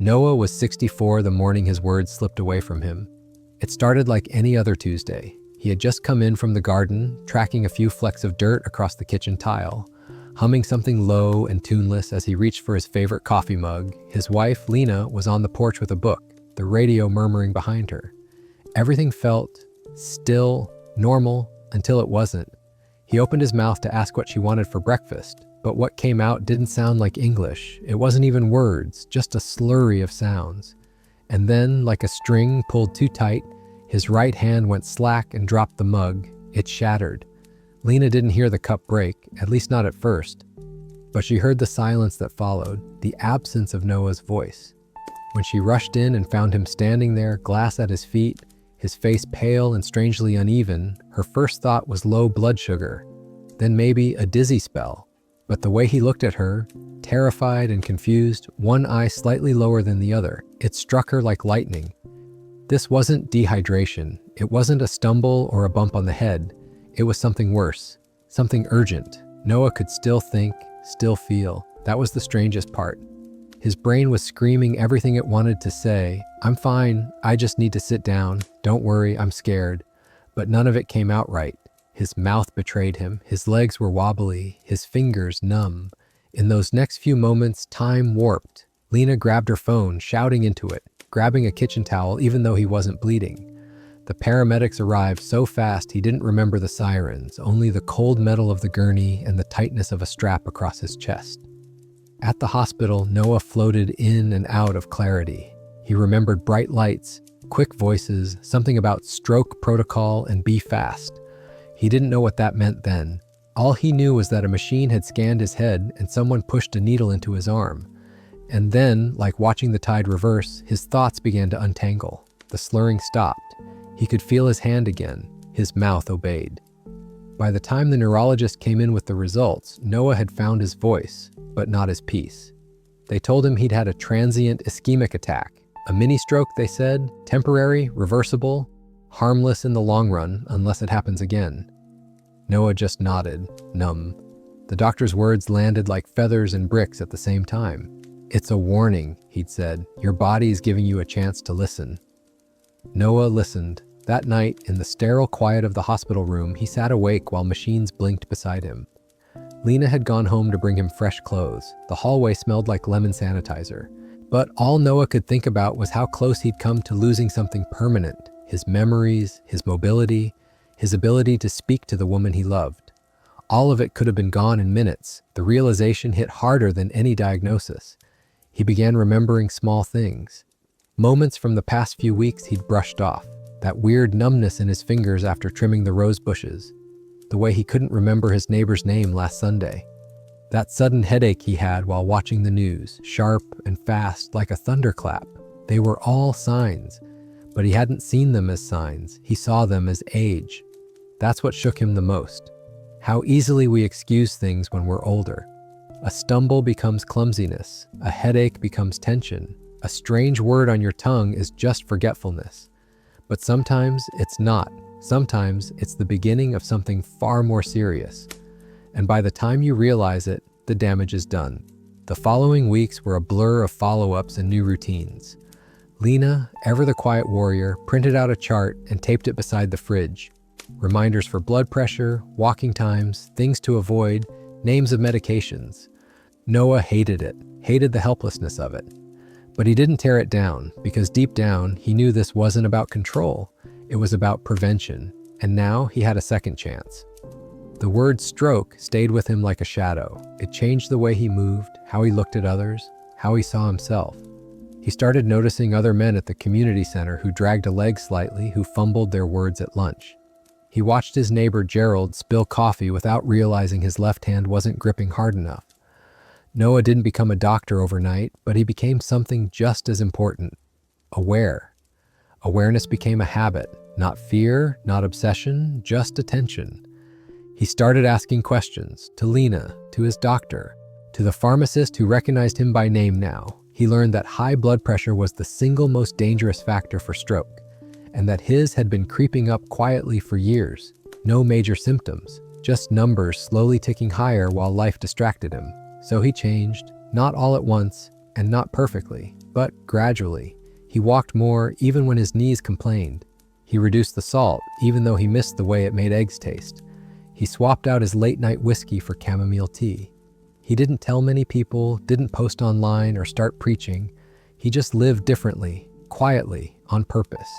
Noah was 64 the morning his words slipped away from him. It started like any other Tuesday. He had just come in from the garden, tracking a few flecks of dirt across the kitchen tile, humming something low and tuneless as he reached for his favorite coffee mug. His wife, Lena, was on the porch with a book, the radio murmuring behind her. Everything felt still, normal, until it wasn't. He opened his mouth to ask what she wanted for breakfast, but what came out didn't sound like English. It wasn't even words, just a slurry of sounds. And then, like a string pulled too tight, his right hand went slack and dropped the mug. It shattered. Lena didn't hear the cup break, at least not at first, but she heard the silence that followed, the absence of Noah's voice. When she rushed in and found him standing there, glass at his feet, his face pale and strangely uneven, her first thought was low blood sugar, then maybe a dizzy spell. But the way he looked at her, terrified and confused, one eye slightly lower than the other, it struck her like lightning. This wasn't dehydration. It wasn't a stumble or a bump on the head. It was something worse, something urgent. Noah could still think, still feel. That was the strangest part. His brain was screaming everything it wanted to say. I'm fine, I just need to sit down. Don't worry, I'm scared. But none of it came out right. His mouth betrayed him. His legs were wobbly, his fingers numb. In those next few moments, time warped. Lena grabbed her phone, shouting into it, grabbing a kitchen towel even though he wasn't bleeding. The paramedics arrived so fast he didn't remember the sirens, only the cold metal of the gurney and the tightness of a strap across his chest. At the hospital, Noah floated in and out of clarity. He remembered bright lights, quick voices, something about stroke protocol and be fast. He didn't know what that meant then. All he knew was that a machine had scanned his head and someone pushed a needle into his arm. And then, like watching the tide reverse, his thoughts began to untangle. The slurring stopped. He could feel his hand again. His mouth obeyed. By the time the neurologist came in with the results, Noah had found his voice, but not his peace. They told him he'd had a transient ischemic attack. A mini-stroke, they said, temporary, reversible, harmless in the long run unless it happens again. Noah just nodded, numb. The doctor's words landed like feathers and bricks at the same time. It's a warning, he'd said. Your body is giving you a chance to listen. Noah listened. That night, in the sterile quiet of the hospital room, he sat awake while machines blinked beside him. Lena had gone home to bring him fresh clothes. The hallway smelled like lemon sanitizer. But all Noah could think about was how close he'd come to losing something permanent. His memories, his mobility, his ability to speak to the woman he loved. All of it could have been gone in minutes. The realization hit harder than any diagnosis. He began remembering small things. Moments from the past few weeks he'd brushed off. That weird numbness in his fingers after trimming the rose bushes. The way he couldn't remember his neighbor's name last Sunday. That sudden headache he had while watching the news, sharp and fast like a thunderclap. They were all signs, but he hadn't seen them as signs. He saw them as age. That's what shook him the most. How easily we excuse things when we're older. A stumble becomes clumsiness. A headache becomes tension. A strange word on your tongue is just forgetfulness. But sometimes it's not. Sometimes it's the beginning of something far more serious. And by the time you realize it, the damage is done. The following weeks were a blur of follow-ups and new routines. Lena, ever the quiet warrior, printed out a chart and taped it beside the fridge. Reminders for blood pressure, walking times, things to avoid, names of medications. Noah hated it, hated the helplessness of it. But he didn't tear it down, because deep down, he knew this wasn't about control. It was about prevention, and now he had a second chance. The word stroke stayed with him like a shadow. It changed the way he moved, how he looked at others, how he saw himself. He started noticing other men at the community center who dragged a leg slightly, who fumbled their words at lunch. He watched his neighbor Gerald spill coffee without realizing his left hand wasn't gripping hard enough. Noah didn't become a doctor overnight, but he became something just as important. Aware. Awareness became a habit. Not fear, not obsession, just attention. He started asking questions to Lena, to his doctor, to the pharmacist who recognized him by name now. He learned that high blood pressure was the single most dangerous factor for stroke, and that his had been creeping up quietly for years. No major symptoms, just numbers slowly ticking higher while life distracted him. So he changed, not all at once, and not perfectly, but gradually. He walked more even when his knees complained. He reduced the salt even though he missed the way it made eggs taste. He swapped out his late-night whiskey for chamomile tea. He didn't tell many people, didn't post online or start preaching. He just lived differently, quietly, on purpose.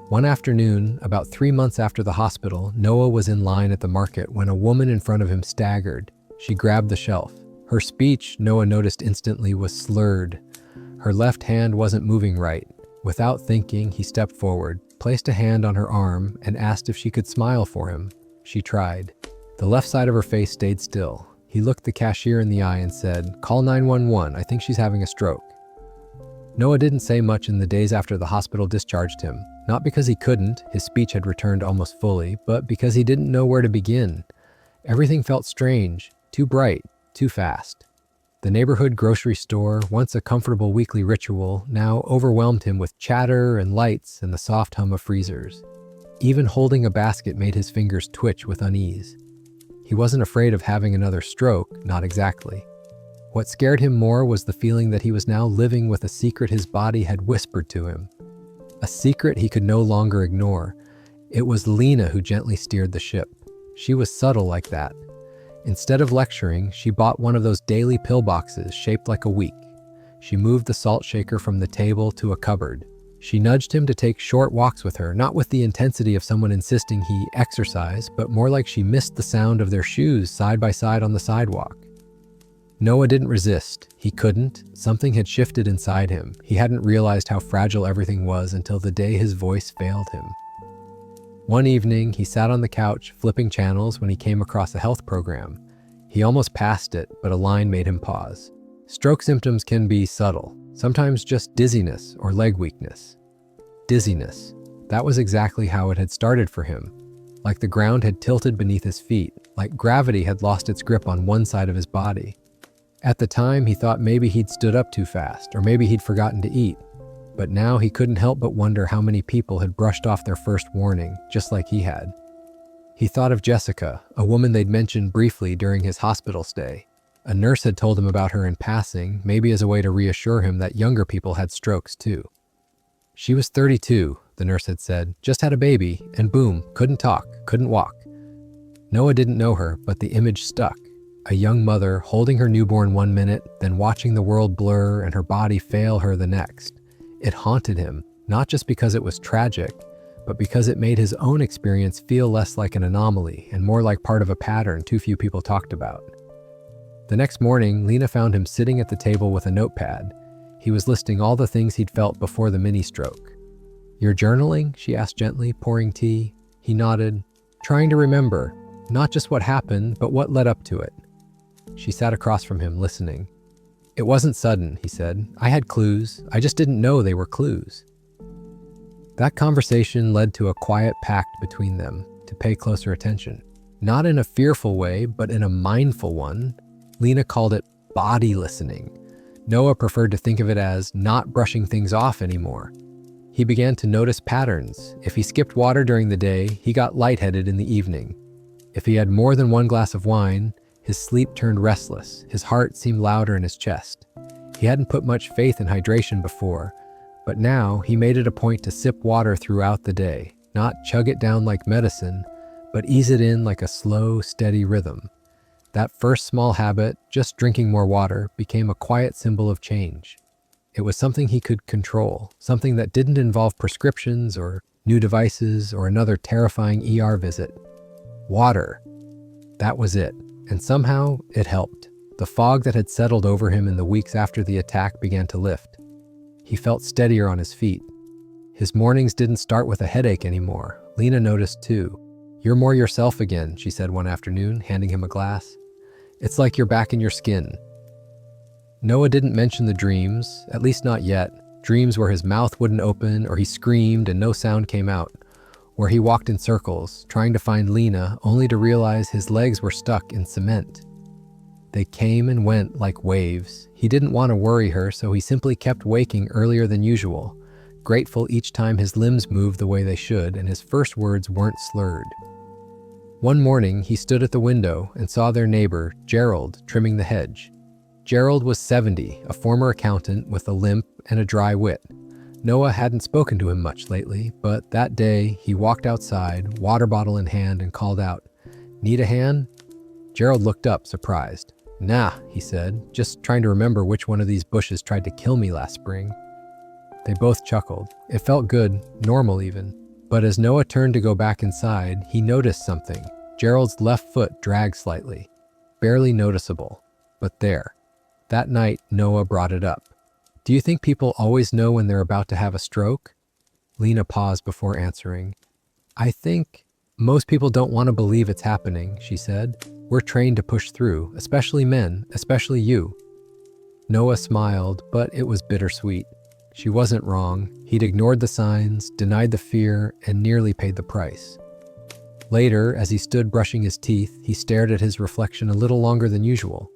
One afternoon, about 3 months after the hospital, Noah was in line at the market when a woman in front of him staggered. She grabbed the shelf. Her speech, Noah noticed instantly, was slurred. Her left hand wasn't moving right. Without thinking, he stepped forward, placed a hand on her arm, and asked if she could smile for him. She tried. The left side of her face stayed still. He looked the cashier in the eye and said, "Call 911, I think she's having a stroke." Noah didn't say much in the days after the hospital discharged him, not because he couldn't, his speech had returned almost fully, but because he didn't know where to begin. Everything felt strange, too bright, too fast. The neighborhood grocery store, once a comfortable weekly ritual, now overwhelmed him with chatter and lights and the soft hum of freezers. Even holding a basket made his fingers twitch with unease. He wasn't afraid of having another stroke, not exactly. What scared him more was the feeling that he was now living with a secret his body had whispered to him. A secret he could no longer ignore. It was Lena who gently steered the ship. She was subtle like that. Instead of lecturing, she bought one of those daily pill boxes shaped like a week. She moved the salt shaker from the table to a cupboard. She nudged him to take short walks with her, not with the intensity of someone insisting he exercise, but more like she missed the sound of their shoes side by side on the sidewalk. Noah didn't resist. He couldn't. Something had shifted inside him. He hadn't realized how fragile everything was until the day his voice failed him. One evening, he sat on the couch, flipping channels when he came across a health program. He almost passed it, but a line made him pause. Stroke symptoms can be subtle, sometimes just dizziness or leg weakness. Dizziness. That was exactly how it had started for him. Like the ground had tilted beneath his feet, like gravity had lost its grip on one side of his body. At the time, he thought maybe he'd stood up too fast, or maybe he'd forgotten to eat. But now he couldn't help but wonder how many people had brushed off their first warning, just like he had. He thought of Jessica, a woman they'd mentioned briefly during his hospital stay. A nurse had told him about her in passing, maybe as a way to reassure him that younger people had strokes too. She was 32, the nurse had said, just had a baby, and boom, couldn't talk, couldn't walk. Noah didn't know her, but the image stuck. A young mother holding her newborn one minute, then watching the world blur and her body fail her the next. It haunted him, not just because it was tragic, but because it made his own experience feel less like an anomaly and more like part of a pattern too few people talked about. The next morning, Lena found him sitting at the table with a notepad. He was listing all the things he'd felt before the mini-stroke. "You're journaling?" she asked gently, pouring tea. He nodded, trying to remember, not just what happened, but what led up to it. She sat across from him, listening. "It wasn't sudden," he said. "I had clues. I just didn't know they were clues." That conversation led to a quiet pact between them to pay closer attention. Not in a fearful way, but in a mindful one. Lena called it body listening. Noah preferred to think of it as not brushing things off anymore. He began to notice patterns. If he skipped water during the day, he got lightheaded in the evening. If he had more than one glass of wine, his sleep turned restless. His heart seemed louder in his chest. He hadn't put much faith in hydration before, but now he made it a point to sip water throughout the day, not chug it down like medicine, but ease it in like a slow, steady rhythm. That first small habit, just drinking more water, became a quiet symbol of change. It was something he could control, something that didn't involve prescriptions or new devices or another terrifying ER visit. Water. That was it. And somehow, it helped. The fog that had settled over him in the weeks after the attack began to lift. He felt steadier on his feet. His mornings didn't start with a headache anymore. Lena noticed too. "You're more yourself again," she said one afternoon, handing him a glass. "It's like you're back in your skin." Noah didn't mention the dreams, at least not yet. Dreams where his mouth wouldn't open or he screamed and no sound came out. Where he walked in circles, trying to find Lena, only to realize his legs were stuck in cement. They came and went like waves. He didn't want to worry her, so he simply kept waking earlier than usual, grateful each time his limbs moved the way they should and his first words weren't slurred. One morning, he stood at the window and saw their neighbor, Gerald, trimming the hedge. Gerald was 70, a former accountant with a limp and a dry wit. Noah hadn't spoken to him much lately, but that day he walked outside, water bottle in hand, and called out, "Need a hand?" Gerald looked up, surprised. "Nah," he said, "just trying to remember which one of these bushes tried to kill me last spring." They both chuckled. It felt good, normal even. But as Noah turned to go back inside, he noticed something. Gerald's left foot dragged slightly. Barely noticeable, but there. That night, Noah brought it up. "Do you think people always know when they're about to have a stroke?" Lena paused before answering. "I think most people don't want to believe it's happening," she said. "We're trained to push through, especially men, especially you." Noah smiled, but it was bittersweet. She wasn't wrong. He'd ignored the signs, denied the fear, and nearly paid the price. Later, as he stood brushing his teeth, he stared at his reflection a little longer than usual.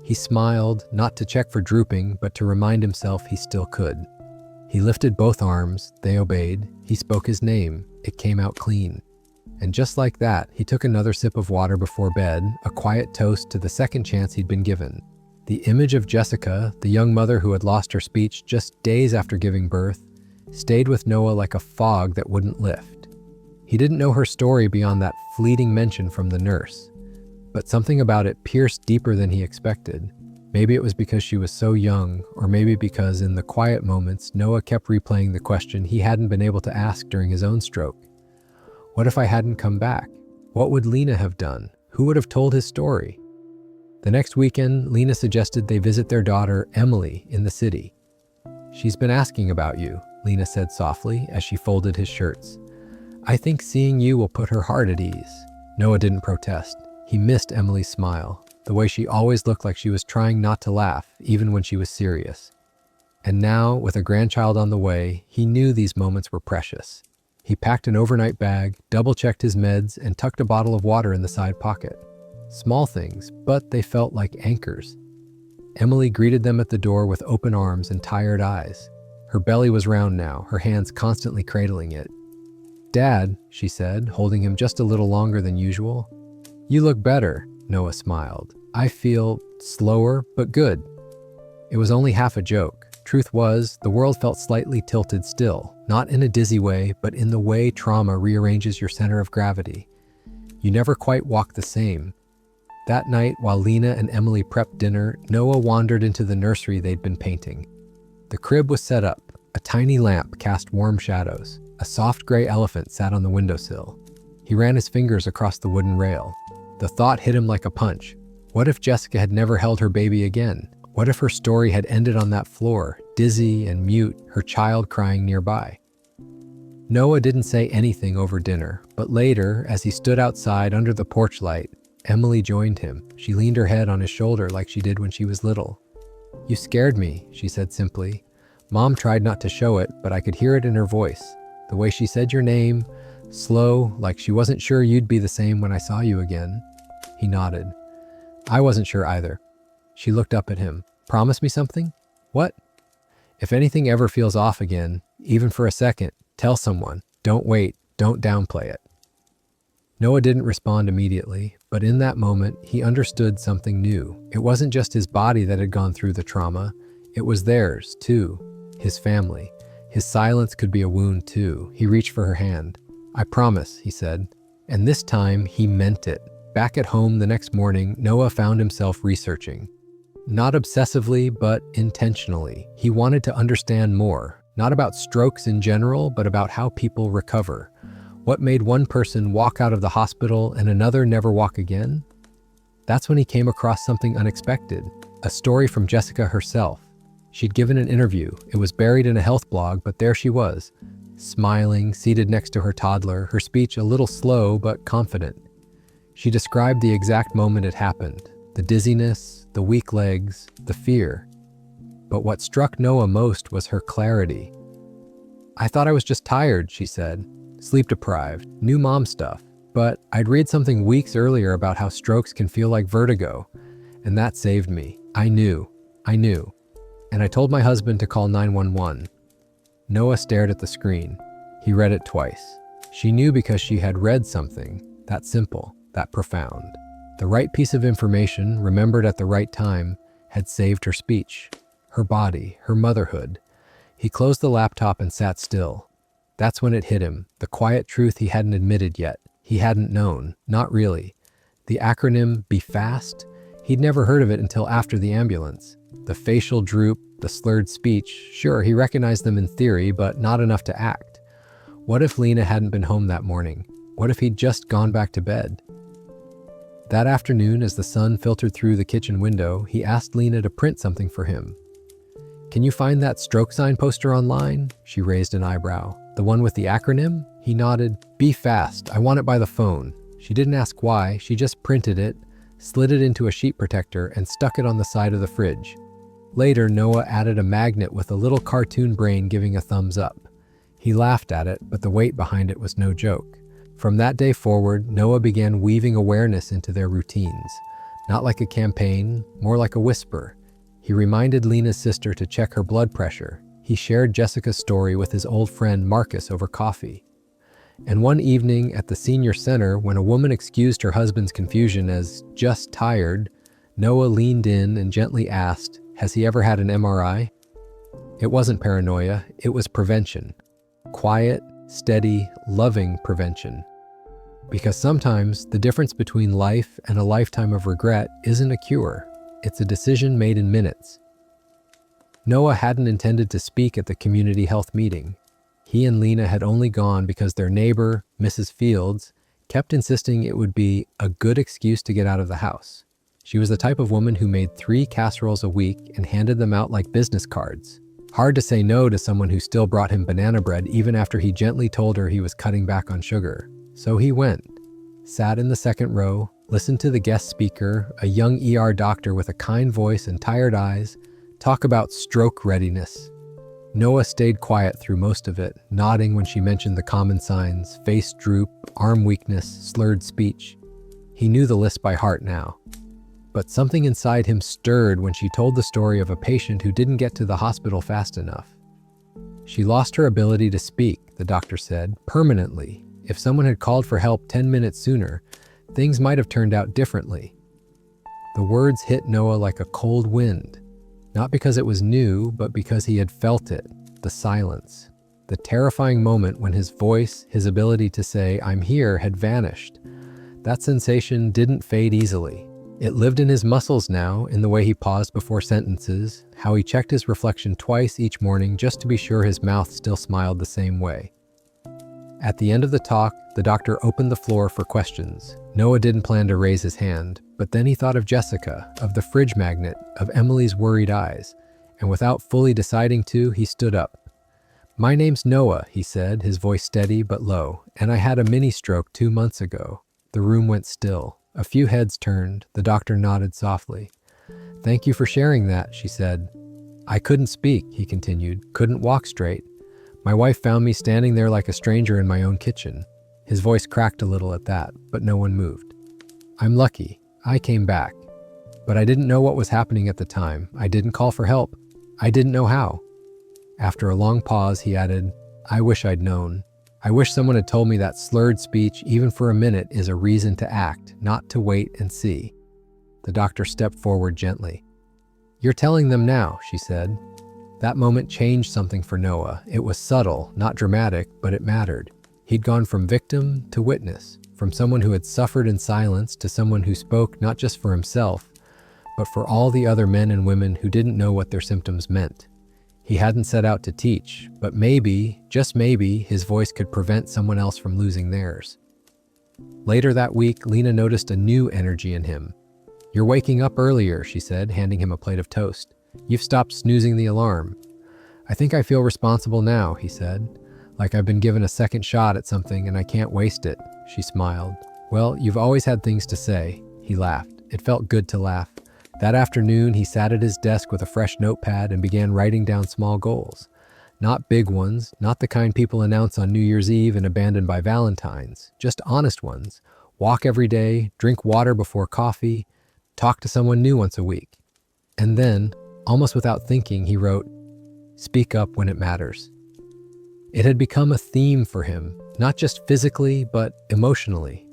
He smiled, not to check for drooping, but to remind himself he still could. He lifted both arms, they obeyed. He spoke his name, it came out clean. And just like that, he took another sip of water before bed, a quiet toast to the second chance he'd been given. The image of Jessica, the young mother who had lost her speech just days after giving birth, stayed with Noah like a fog that wouldn't lift. He didn't know her story beyond that fleeting mention from the nurse, but something about it pierced deeper than he expected. Maybe it was because she was so young, or maybe because in the quiet moments, Noah kept replaying the question he hadn't been able to ask during his own stroke. What if I hadn't come back? What would Lena have done? Who would have told his story? The next weekend, Lena suggested they visit their daughter, Emily, in the city. "She's been asking about you," Lena said softly as she folded his shirts. "I think seeing you will put her heart at ease." Noah didn't protest. He missed Emily's smile, the way she always looked like she was trying not to laugh, even when she was serious. And now, with a grandchild on the way, he knew these moments were precious. He packed an overnight bag, double-checked his meds, and tucked a bottle of water in the side pocket. Small things, but they felt like anchors. Emily greeted them at the door with open arms and tired eyes. Her belly was round now, her hands constantly cradling it. "Dad," she said, holding him just a little longer than usual. "You look better," Noah smiled. "I feel slower, but good." It was only half a joke. Truth was, the world felt slightly tilted still, not in a dizzy way, but in the way trauma rearranges your center of gravity. You never quite walk the same. That night, while Lena and Emily prepped dinner, Noah wandered into the nursery they'd been painting. The crib was set up. A tiny lamp cast warm shadows. A soft gray elephant sat on the windowsill. He ran his fingers across the wooden rail. The thought hit him like a punch. What if Jessica had never held her baby again? What if her story had ended on that floor, dizzy and mute, her child crying nearby? Noah didn't say anything over dinner, but later, as he stood outside under the porch light, Emily joined him. She leaned her head on his shoulder like she did when she was little. "You scared me," she said simply. Mom tried not to show it, but I could hear it in her voice. The way she said your name, slow, like she wasn't sure you'd be the same when I saw you again. He nodded. "I wasn't sure either." She looked up at him. "Promise me something?" "What?" "If anything ever feels off again, even for a second, tell someone. Don't wait. Don't downplay it." Noah didn't respond immediately, but in that moment, he understood something new. It wasn't just his body that had gone through the trauma. It was theirs, too. His family. His silence could be a wound, too. He reached for her hand. "I promise," he said. And this time, he meant it. Back at home the next morning, Noah found himself researching. Not obsessively, but intentionally. He wanted to understand more, not about strokes in general, but about how people recover. What made one person walk out of the hospital and another never walk again? That's when he came across something unexpected, a story from Jessica herself. She'd given an interview. It was buried in a health blog, but there she was, smiling, seated next to her toddler, her speech a little slow but confident. She described the exact moment it happened, the dizziness, the weak legs, the fear. But what struck Noah most was her clarity. "I thought I was just tired," she said. "Sleep deprived, new mom stuff. But I'd read something weeks earlier about how strokes can feel like vertigo, and that saved me. I knew. And I told my husband to call 911. Noah stared at the screen. He read it twice. She knew because she had read something, that simple, that profound. The right piece of information, remembered at the right time, had saved her speech, her body, her motherhood. He closed the laptop and sat still. That's when it hit him, the quiet truth he hadn't admitted yet. He hadn't known, not really. The acronym Be Fast? He'd never heard of it until after the ambulance. The facial droop, the slurred speech, sure, he recognized them in theory, but not enough to act. What if Lena hadn't been home that morning? What if he'd just gone back to bed? That afternoon, as the sun filtered through the kitchen window, he asked Lena to print something for him. "Can you find that stroke sign poster online?" She raised an eyebrow. "The one with the acronym?" He nodded. "Be fast. I want it by the phone." She didn't ask why, she just printed it, slid it into a sheet protector, and stuck it on the side of the fridge. Later, Noah added a magnet with a little cartoon brain giving a thumbs up. He laughed at it, but the weight behind it was no joke. From that day forward, Noah began weaving awareness into their routines. Not like a campaign, more like a whisper. He reminded Lena's sister to check her blood pressure. He shared Jessica's story with his old friend Marcus over coffee. And one evening at the senior center, when a woman excused her husband's confusion as just tired, Noah leaned in and gently asked, "Has he ever had an MRI?" It wasn't paranoia, it was prevention. Quiet, steady, loving prevention. Because sometimes the difference between life and a lifetime of regret isn't a cure, it's a decision made in minutes. Noah hadn't intended to speak at the community health meeting. He and Lena had only gone because their neighbor, Mrs. Fields, kept insisting it would be a good excuse to get out of the house. She was the type of woman who made 3 casseroles a week and handed them out like business cards. Hard to say no to someone who still brought him banana bread even after he gently told her he was cutting back on sugar. So he went, sat in the second row, listened to the guest speaker, a young ER doctor with a kind voice and tired eyes, talk about stroke readiness. Noah stayed quiet through most of it, nodding when she mentioned the common signs, face droop, arm weakness, slurred speech. He knew the list by heart now. But something inside him stirred when she told the story of a patient who didn't get to the hospital fast enough. She lost her ability to speak, the doctor said, permanently. If someone had called for help 10 minutes sooner, things might have turned out differently. The words hit Noah like a cold wind. Not because it was new, but because he had felt it, the silence. The terrifying moment when his voice, his ability to say, "I'm here," had vanished. That sensation didn't fade easily. It lived in his muscles now, in the way he paused before sentences, how he checked his reflection twice each morning just to be sure his mouth still smiled the same way. At the end of the talk, the doctor opened the floor for questions. Noah didn't plan to raise his hand, but then he thought of Jessica, of the fridge magnet, of Emily's worried eyes, and without fully deciding to, he stood up. "My name's Noah," he said, his voice steady but low, "and I had a mini stroke 2 months ago." The room went still. A few heads turned. The doctor nodded softly. "Thank you for sharing that," she said. "I couldn't speak," he continued, "couldn't walk straight. My wife found me standing there like a stranger in my own kitchen." His voice cracked a little at that, but no one moved. "I'm lucky. I came back. But I didn't know what was happening at the time. I didn't call for help. I didn't know how." After a long pause, he added, "I wish I'd known. I wish someone had told me that slurred speech, even for a minute, is a reason to act, not to wait and see." The doctor stepped forward gently. "You're telling them now," she said. That moment changed something for Noah. It was subtle, not dramatic, but it mattered. He'd gone from victim to witness, from someone who had suffered in silence to someone who spoke not just for himself, but for all the other men and women who didn't know what their symptoms meant. He hadn't set out to teach, but maybe, just maybe, his voice could prevent someone else from losing theirs. Later that week, Lena noticed a new energy in him. "You're waking up earlier," she said, handing him a plate of toast. "You've stopped snoozing the alarm." "I think I feel responsible now," he said. "Like I've been given a second shot at something and I can't waste it." She smiled. "Well, you've always had things to say." He laughed. It felt good to laugh. That afternoon, he sat at his desk with a fresh notepad and began writing down small goals. Not big ones, not the kind people announce on New Year's Eve and abandon by Valentine's, just honest ones. Walk every day, drink water before coffee, talk to someone new once a week. And then, almost without thinking, he wrote, "Speak up when it matters." It had become a theme for him, not just physically, but emotionally.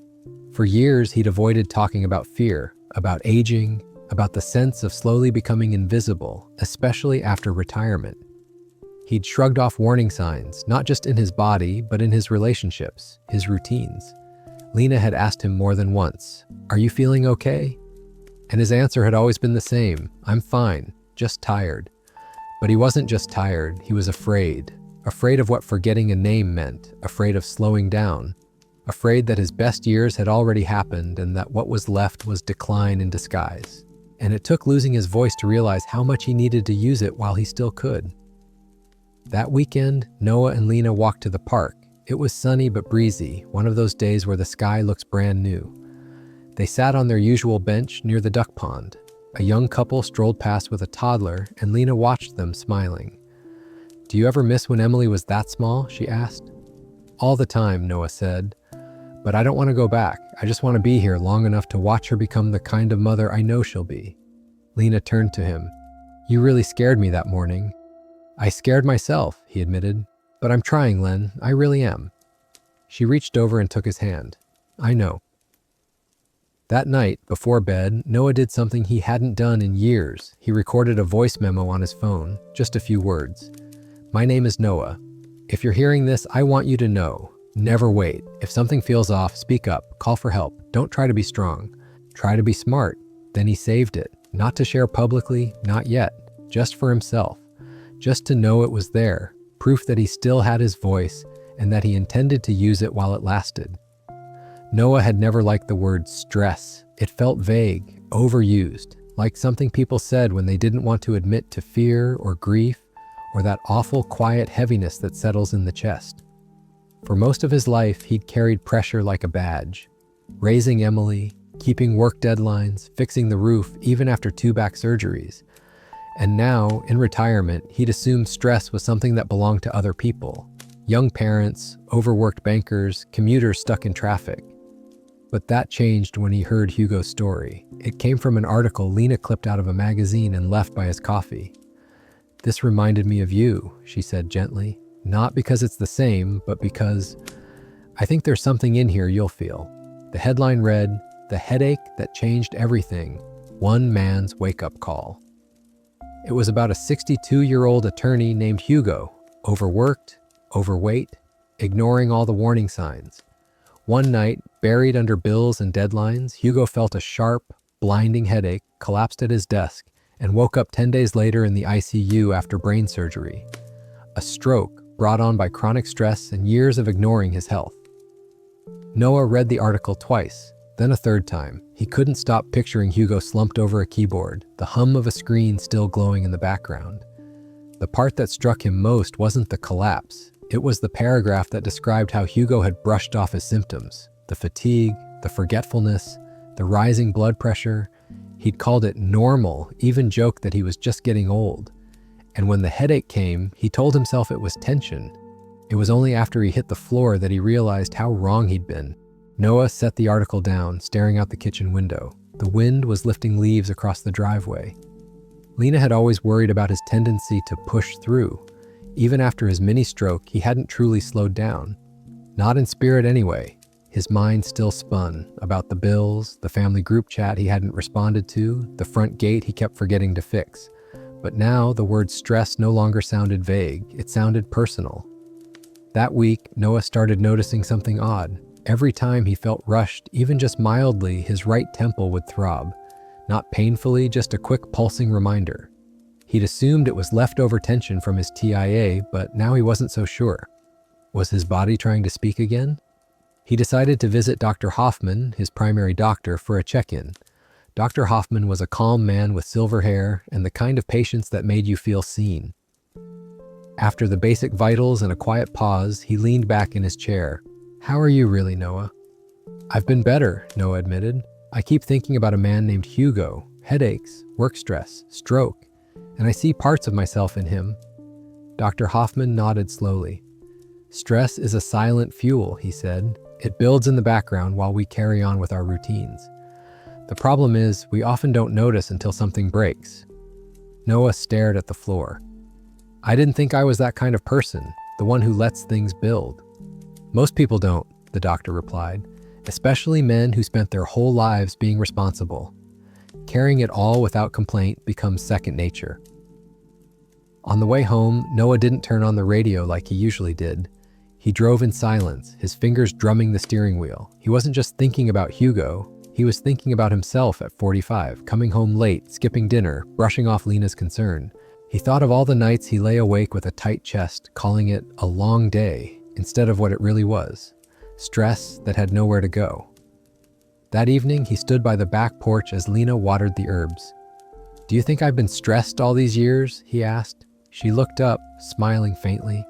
For years, he'd avoided talking about fear, about aging, about the sense of slowly becoming invisible, especially after retirement. He'd shrugged off warning signs, not just in his body, but in his relationships, his routines. Lena had asked him more than once, "Are you feeling okay?" And his answer had always been the same, "I'm fine, just tired." But he wasn't just tired, he was afraid. Afraid of what forgetting a name meant, afraid of slowing down, afraid that his best years had already happened and that what was left was decline in disguise. And it took losing his voice to realize how much he needed to use it while he still could. That weekend, Noah and Lena walked to the park. It was sunny but breezy, one of those days where the sky looks brand new. They sat on their usual bench near the duck pond. A young couple strolled past with a toddler, and Lena watched them, smiling. "Do you ever miss when Emily was that small?" she asked. "All the time," Noah said. "But I don't want to go back. I just want to be here long enough to watch her become the kind of mother I know she'll be." Lena turned to him. "You really scared me that morning." "I scared myself," he admitted. "But I'm trying, Len. I really am." She reached over and took his hand. "I know." That night, before bed, Noah did something he hadn't done in years. He recorded a voice memo on his phone, just a few words. "My name is Noah. If you're hearing this, I want you to know. Never wait. If something feels off, speak up. Call for help. Don't try to be strong. Try to be smart." Then he saved it. Not to share publicly, not yet. Just for himself. Just to know it was there. Proof that he still had his voice and that he intended to use it while it lasted. Noah had never liked the word stress. It felt vague, overused, like something people said when they didn't want to admit to fear or grief or that awful quiet heaviness that settles in the chest. For most of his life, he'd carried pressure like a badge. Raising Emily, keeping work deadlines, fixing the roof even after 2 back surgeries. And now, in retirement, he'd assumed stress was something that belonged to other people. Young parents, overworked bankers, commuters stuck in traffic. But that changed when he heard Hugo's story. It came from an article Lena clipped out of a magazine and left by his coffee. "This reminded me of you," she said gently. "Not because it's the same, but because I think there's something in here you'll feel." The headline read, "The Headache That Changed Everything, One Man's Wake-Up Call." It was about a 62-year-old attorney named Hugo, overworked, overweight, ignoring all the warning signs. One night, buried under bills and deadlines, Hugo felt a sharp, blinding headache, collapsed at his desk, and woke up 10 days later in the ICU after brain surgery. A stroke brought on by chronic stress and years of ignoring his health. Noah read the article twice, then a third time. He couldn't stop picturing Hugo slumped over a keyboard, the hum of a screen still glowing in the background. The part that struck him most wasn't the collapse. It was the paragraph that described how Hugo had brushed off his symptoms, the fatigue, the forgetfulness, the rising blood pressure. He'd called it normal, even joked that he was just getting old. And when the headache came, he told himself it was tension. It was only after he hit the floor that he realized how wrong he'd been. Noah set the article down, staring out the kitchen window. The wind was lifting leaves across the driveway. Lena had always worried about his tendency to push through. Even after his mini-stroke, he hadn't truly slowed down. Not in spirit anyway. His mind still spun about the bills, the family group chat he hadn't responded to, the front gate he kept forgetting to fix. But now the word stress no longer sounded vague. It sounded personal. That week, Noah started noticing something odd. Every time he felt rushed, even just mildly, his right temple would throb. Not painfully, just a quick pulsing reminder. He'd assumed it was leftover tension from his TIA, but now he wasn't so sure. Was his body trying to speak again? He decided to visit Dr. Hoffman, his primary doctor, for a check-in. Dr. Hoffman was a calm man with silver hair and the kind of patience that made you feel seen. After the basic vitals and a quiet pause, he leaned back in his chair. "How are you really, Noah?" "I've been better," Noah admitted. "I keep thinking about a man named Hugo. Headaches, work stress, stroke. And I see parts of myself in him." Dr. Hoffman nodded slowly. "Stress is a silent fuel," he said. "It builds in the background while we carry on with our routines. The problem is, we often don't notice until something breaks." Noah stared at the floor. "I didn't think I was that kind of person, the one who lets things build." "Most people don't," the doctor replied, "especially men who spent their whole lives being responsible. carrying it all without complaint becomes second nature. On the way home, Noah didn't turn on the radio like he usually did. He drove in silence, his fingers drumming the steering wheel. He wasn't just thinking about Hugo, he was thinking about himself at 45, coming home late, skipping dinner, brushing off Lena's concern. He thought of all the nights he lay awake with a tight chest, calling it a long day instead of what it really was, stress that had nowhere to go. That evening, he stood by the back porch as Lena watered the herbs. "Do you think I've been stressed all these years?" he asked. She looked up, smiling faintly.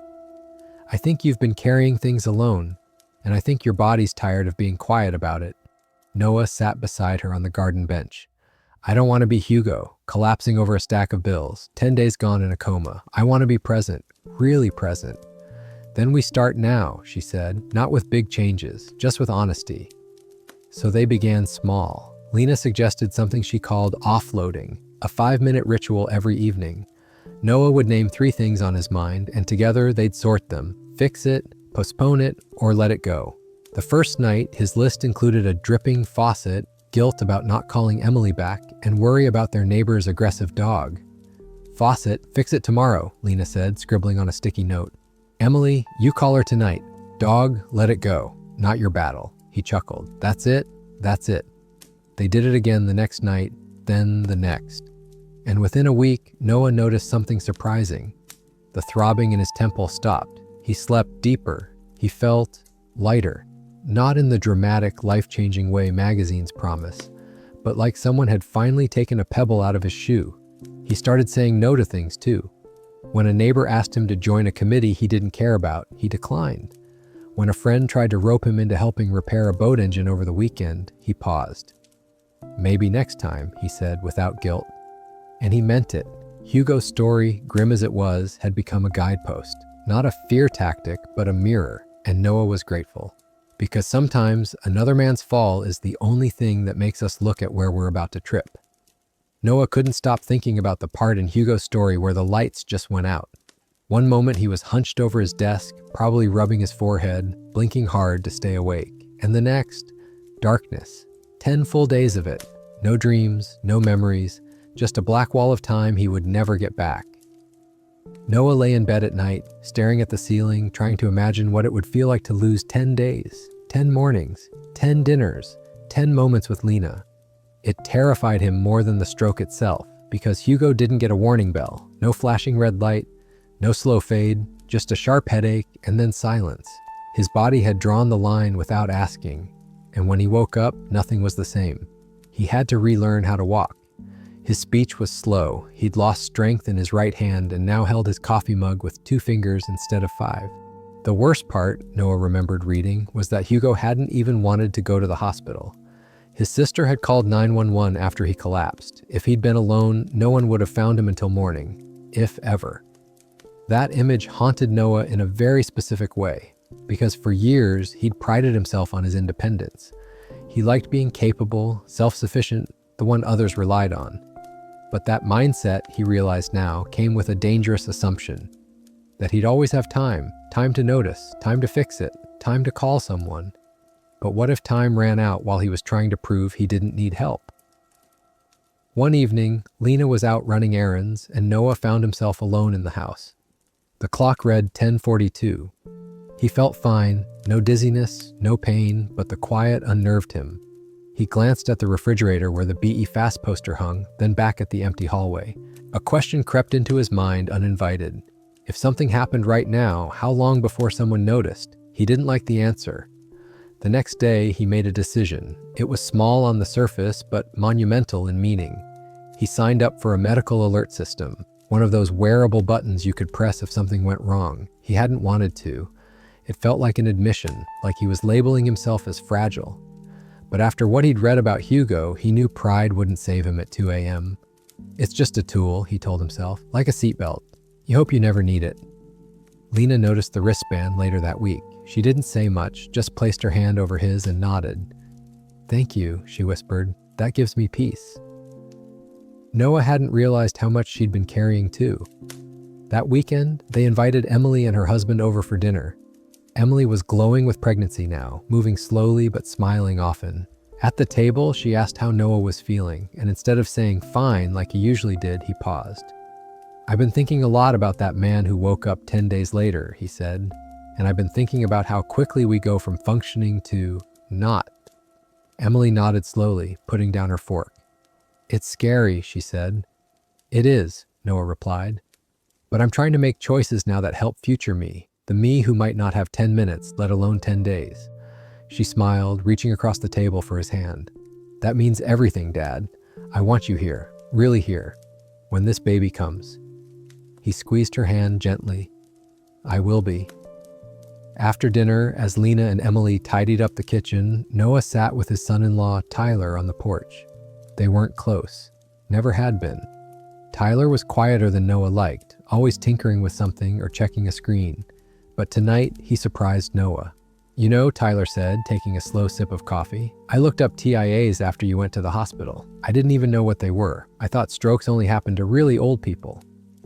"I think you've been carrying things alone, and I think your body's tired of being quiet about it." Noah sat beside her on the garden bench. "I don't want to be Hugo, collapsing over a stack of bills, 10 days gone in a coma. I want to be present, really present." "Then we start now," she said, "not with big changes, just with honesty." So they began small. Lena suggested something she called offloading, a 5-minute ritual every evening. Noah would name 3 things on his mind, and together they'd sort them, fix it, postpone it, or let it go. The first night, his list included a dripping faucet, guilt about not calling Emily back, and worry about their neighbor's aggressive dog. "Faucet, fix it tomorrow," Lena said, scribbling on a sticky note. "Emily, you call her tonight. Dog, let it go. Not your battle." He chuckled. "That's it? That's it." They did it again the next night, then the next. And within a week, Noah noticed something surprising. The throbbing in his temple stopped. He slept deeper. He felt lighter. Not in the dramatic, life-changing way magazines promise, but like someone had finally taken a pebble out of his shoe. He started saying no to things too. When a neighbor asked him to join a committee he didn't care about, he declined. When a friend tried to rope him into helping repair a boat engine over the weekend, he paused. "Maybe next time," he said without guilt. And he meant it. Hugo's story, grim as it was, had become a guidepost. Not a fear tactic, but a mirror, and Noah was grateful. Because sometimes another man's fall is the only thing that makes us look at where we're about to trip. Noah couldn't stop thinking about the part in Hugo's story where the lights just went out. One moment he was hunched over his desk, probably rubbing his forehead, blinking hard to stay awake. And the next, darkness. 10 full days of it. No dreams, no memories, just a black wall of time he would never get back. Noah lay in bed at night, staring at the ceiling, trying to imagine what it would feel like to lose 10 days, 10 mornings, 10 dinners, 10 moments with Lena. It terrified him more than the stroke itself, because Hugo didn't get a warning bell, no flashing red light, no slow fade, just a sharp headache and then silence. His body had drawn the line without asking, and when he woke up, nothing was the same. He had to relearn how to walk. His speech was slow. He'd lost strength in his right hand and now held his coffee mug with 2 fingers instead of 5. The worst part, Noah remembered reading, was that Hugo hadn't even wanted to go to the hospital. His sister had called 911 after he collapsed. If he'd been alone, no one would have found him until morning, if ever. That image haunted Noah in a very specific way, because for years he'd prided himself on his independence. He liked being capable, self-sufficient, the one others relied on. But that mindset, he realized now, came with a dangerous assumption. That he'd always have time to notice, time to fix it, time to call someone. But what if time ran out while he was trying to prove he didn't need help? One evening, Lena was out running errands and Noah found himself alone in the house. The clock read 10:42. He felt fine, no dizziness, no pain, but the quiet unnerved him. He glanced at the refrigerator where the BE Fast poster hung, then back at the empty hallway. A question crept into his mind uninvited. If something happened right now, how long before someone noticed? He didn't like the answer. The next day, he made a decision. It was small on the surface, but monumental in meaning. He signed up for a medical alert system, one of those wearable buttons you could press if something went wrong. He hadn't wanted to. It felt like an admission, like he was labeling himself as fragile. But after what he'd read about Hugo, he knew pride wouldn't save him at 2 a.m. It's just a tool, he told himself, like a seatbelt. You hope you never need it. Lena noticed the wristband later that week. She didn't say much, just placed her hand over his and nodded. "Thank you," she whispered. "That gives me peace." Noah hadn't realized how much she'd been carrying too. That weekend, they invited Emily and her husband over for dinner. Emily was glowing with pregnancy now, moving slowly but smiling often. At the table, she asked how Noah was feeling, and instead of saying fine like he usually did, he paused. "I've been thinking a lot about that man who woke up 10 days later," he said, "and I've been thinking about how quickly we go from functioning to not." Emily nodded slowly, putting down her fork. "It's scary," she said. "It is," Noah replied. "But I'm trying to make choices now that help future me, the me who might not have 10 minutes, let alone 10 days. She smiled, reaching across the table for his hand. "That means everything, Dad. I want you here, really here, when this baby comes." He squeezed her hand gently. "I will be." After dinner, as Lena and Emily tidied up the kitchen, Noah sat with his son-in-law, Tyler, on the porch. They weren't close, never had been. Tyler was quieter than Noah liked, always tinkering with something or checking a screen. But tonight, he surprised Noah. "You know," Tyler said, taking a slow sip of coffee, "I looked up TIAs after you went to the hospital. I didn't even know what they were. I thought strokes only happened to really old people."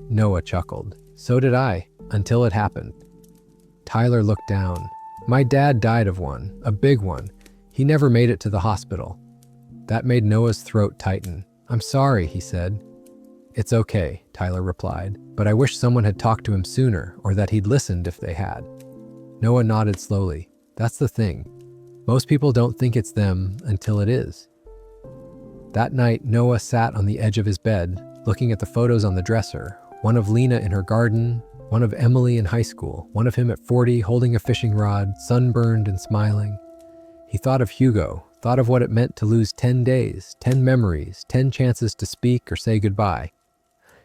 Noah chuckled. "So did I, until it happened." Tyler looked down. "My dad died of one, a big one. He never made it to the hospital." That made Noah's throat tighten. "I'm sorry," he said. "It's okay," Tyler replied, "but I wish someone had talked to him sooner, or that he'd listened if they had." Noah nodded slowly. "That's the thing. Most people don't think it's them until it is." That night, Noah sat on the edge of his bed, looking at the photos on the dresser, one of Lena in her garden, one of Emily in high school, one of him at 40 holding a fishing rod, sunburned and smiling. He thought of Hugo, thought of what it meant to lose 10 days, 10 memories, 10 chances to speak or say goodbye.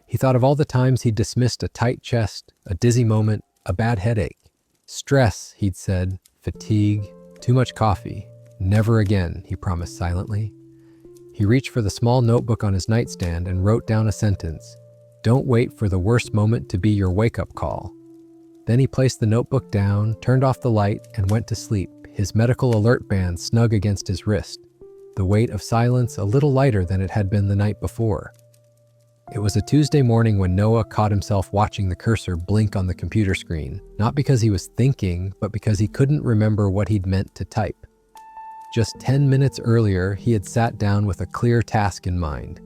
He thought of all the times he'd dismissed a tight chest, a dizzy moment, a bad headache. Stress, he'd said, fatigue, too much coffee. Never again, he promised silently. He reached for the small notebook on his nightstand and wrote down a sentence. "Don't wait for the worst moment to be your wake-up call." Then he placed the notebook down, turned off the light, and went to sleep, his medical alert band snug against his wrist, the weight of silence a little lighter than it had been the night before. It was a Tuesday morning when Noah caught himself watching the cursor blink on the computer screen, not because he was thinking, but because he couldn't remember what he'd meant to type. Just 10 minutes earlier, he had sat down with a clear task in mind: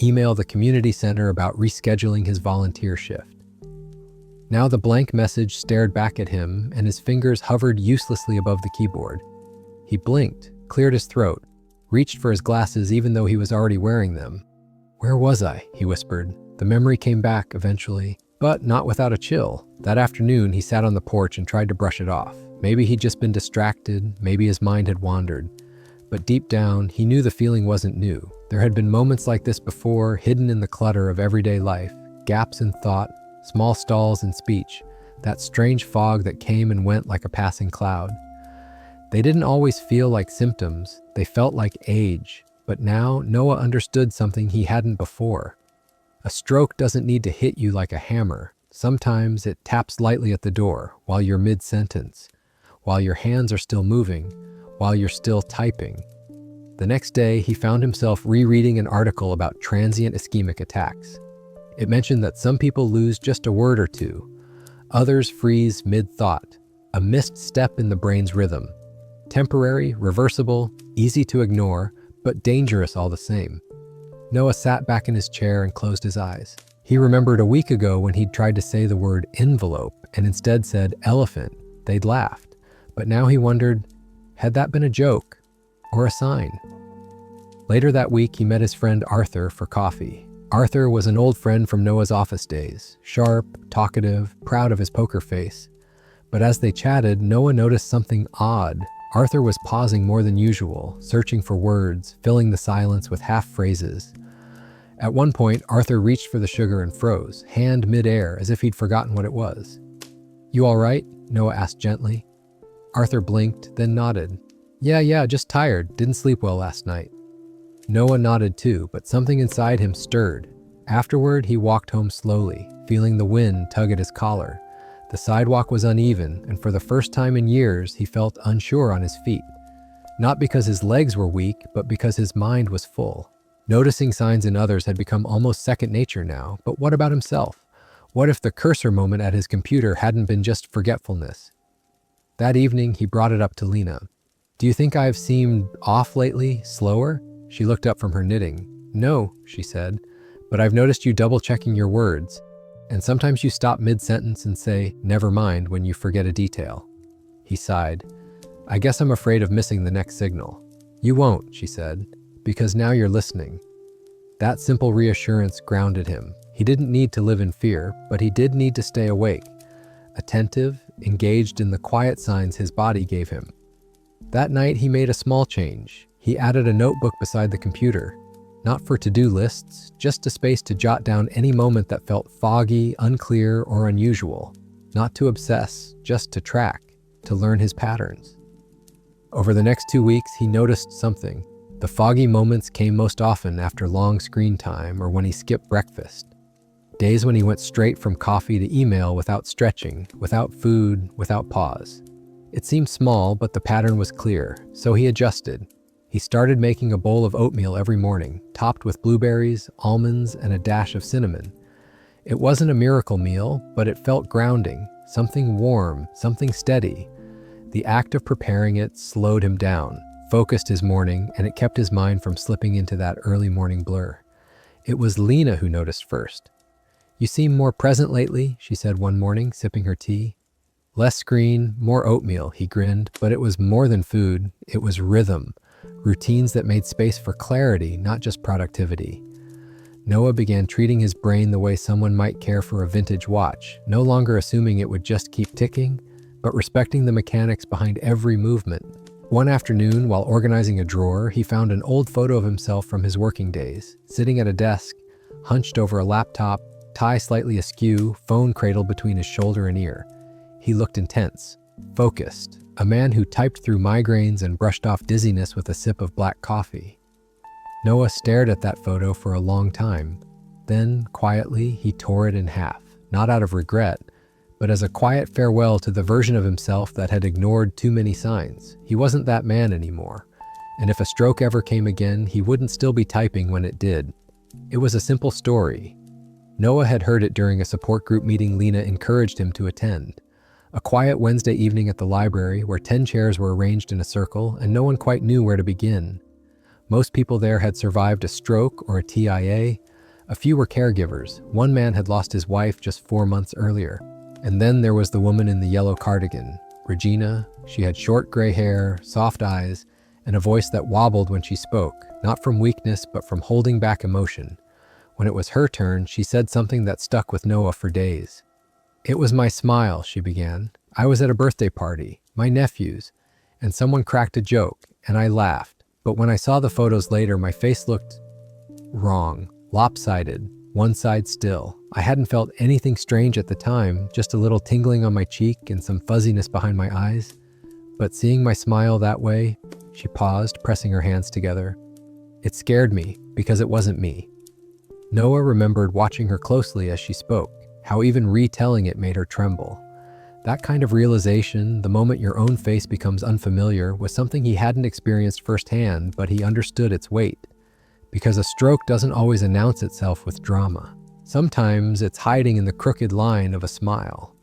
email the community center about rescheduling his volunteer shift. Now the blank message stared back at him, and his fingers hovered uselessly above the keyboard. He blinked, cleared his throat, reached for his glasses even though he was already wearing them. "Where was I?" he whispered. The memory came back eventually, but not without a chill. That afternoon, he sat on the porch and tried to brush it off. Maybe he'd just been distracted, maybe his mind had wandered. But deep down, he knew the feeling wasn't new. There had been moments like this before, hidden in the clutter of everyday life, gaps in thought, small stalls in speech, that strange fog that came and went like a passing cloud. They didn't always feel like symptoms, they felt like age. But now, Noah understood something he hadn't before. A stroke doesn't need to hit you like a hammer. Sometimes it taps lightly at the door, while you're mid-sentence, while your hands are still moving, while you're still typing. The next day, he found himself rereading an article about transient ischemic attacks. It mentioned that some people lose just a word or two. Others freeze mid-thought, a missed step in the brain's rhythm. Temporary, reversible, easy to ignore, but dangerous all the same. Noah sat back in his chair and closed his eyes. He remembered a week ago when he'd tried to say the word envelope and instead said elephant. They'd laughed. But now he wondered, had that been a joke or a sign? Later that week, he met his friend Arthur for coffee. Arthur was an old friend from Noah's office days, sharp, talkative, proud of his poker face. But as they chatted, Noah noticed something odd. Arthur was pausing more than usual, searching for words, filling the silence with half-phrases. At one point, Arthur reached for the sugar and froze, hand mid-air, as if he'd forgotten what it was. "You all right?" Noah asked gently. Arthur blinked, then nodded. Yeah, just tired. Didn't sleep well last night." Noah nodded too, but something inside him stirred. Afterward, he walked home slowly, feeling the wind tug at his collar. The sidewalk was uneven, and for the first time in years, he felt unsure on his feet. Not because his legs were weak, but because his mind was full. Noticing signs in others had become almost second nature now, but what about himself? What if the cursor moment at his computer hadn't been just forgetfulness? That evening, he brought it up to Lena. Do you think I've seemed off lately, slower? She looked up from her knitting. No, she said, but I've noticed you double-checking your words, and sometimes you stop mid-sentence and say, never mind, when you forget a detail. He sighed. I guess I'm afraid of missing the next signal. You won't, she said, because now you're listening. That simple reassurance grounded him. He didn't need to live in fear, but he did need to stay awake, attentive, engaged in the quiet signs his body gave him. That night, he made a small change. He added a notebook beside the computer, not for to-do lists, just a space to jot down any moment that felt foggy, unclear, or unusual. Not to obsess, just to track, to learn his patterns. Over the next 2 weeks, he noticed something. The foggy moments came most often after long screen time or when he skipped breakfast. Days when he went straight from coffee to email without stretching, without food, without pause. It seemed small, but the pattern was clear, so he adjusted. He started making a bowl of oatmeal every morning, topped with blueberries, almonds, and a dash of cinnamon. It wasn't a miracle meal, but it felt grounding, something warm, something steady. The act of preparing it slowed him down, focused his morning, and it kept his mind from slipping into that early morning blur. It was Lena who noticed first. You seem more present lately, she said one morning, sipping her tea. Less screen, more oatmeal, he grinned, but it was more than food. It was rhythm, routines that made space for clarity, not just productivity. Noah began treating his brain the way someone might care for a vintage watch, no longer assuming it would just keep ticking, but respecting the mechanics behind every movement. One afternoon, while organizing a drawer, he found an old photo of himself from his working days, sitting at a desk, hunched over a laptop, tie slightly askew, phone cradled between his shoulder and ear. He looked intense, focused, a man who typed through migraines and brushed off dizziness with a sip of black coffee. Noah stared at that photo for a long time. Then, quietly, he tore it in half, not out of regret, but as a quiet farewell to the version of himself that had ignored too many signs. He wasn't that man anymore, and if a stroke ever came again, he wouldn't still be typing when it did. It was a simple story. Noah had heard it during a support group meeting Lena encouraged him to attend. A quiet Wednesday evening at the library where 10 chairs were arranged in a circle and no one quite knew where to begin. Most people there had survived a stroke or a TIA. A few were caregivers. One man had lost his wife just 4 months earlier. And then there was the woman in the yellow cardigan, Regina. She had short gray hair, soft eyes, and a voice that wobbled when she spoke, not from weakness but from holding back emotion. When it was her turn, she said something that stuck with Noah for days. It was my smile, she began. I was at a birthday party, my nephew's, and someone cracked a joke, and I laughed. But when I saw the photos later, my face looked wrong, lopsided, one side still. I hadn't felt anything strange at the time, just a little tingling on my cheek and some fuzziness behind my eyes. But seeing my smile that way, she paused, pressing her hands together. It scared me, because it wasn't me. Noah remembered watching her closely as she spoke, how even retelling it made her tremble. That kind of realization, the moment your own face becomes unfamiliar, was something he hadn't experienced firsthand, but he understood its weight. Because a stroke doesn't always announce itself with drama. Sometimes it's hiding in the crooked line of a smile.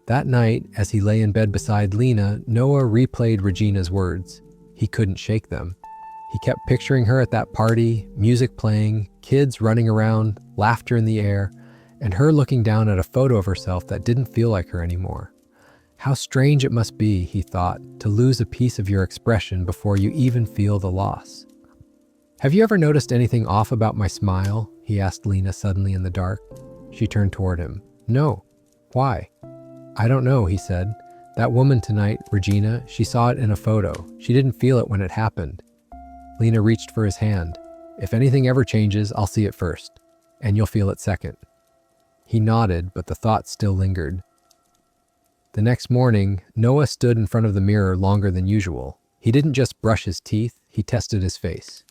That night, as he lay in bed beside Lena, Noah replayed Regina's words. He couldn't shake them. He kept picturing her at that party, music playing, kids running around, laughter in the air, and her looking down at a photo of herself that didn't feel like her anymore. How strange it must be, he thought, to lose a piece of your expression before you even feel the loss. Have you ever noticed anything off about my smile? He asked Lena suddenly in the dark. She turned toward him. No. Why? I don't know, he said. That woman tonight, Regina, she saw it in a photo. She didn't feel it when it happened. Lena reached for his hand. If anything ever changes, I'll see it first, and you'll feel it second. He nodded, but the thought still lingered. The next morning, Noah stood in front of the mirror longer than usual. He didn't just brush his teeth, he tested his face.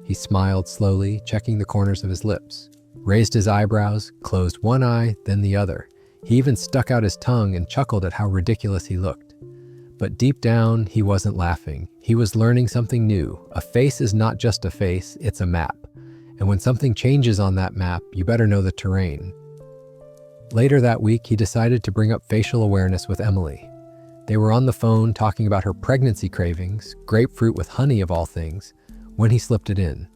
He smiled slowly, checking the corners of his lips, raised his eyebrows, closed one eye, then the other. He even stuck out his tongue and chuckled at how ridiculous he looked. But deep down, he wasn't laughing. He was learning something new. A face is not just a face, it's a map. And when something changes on that map, you better know the terrain. Later that week, he decided to bring up facial awareness with Emily. They were on the phone talking about her pregnancy cravings, grapefruit with honey of all things, when he slipped it in.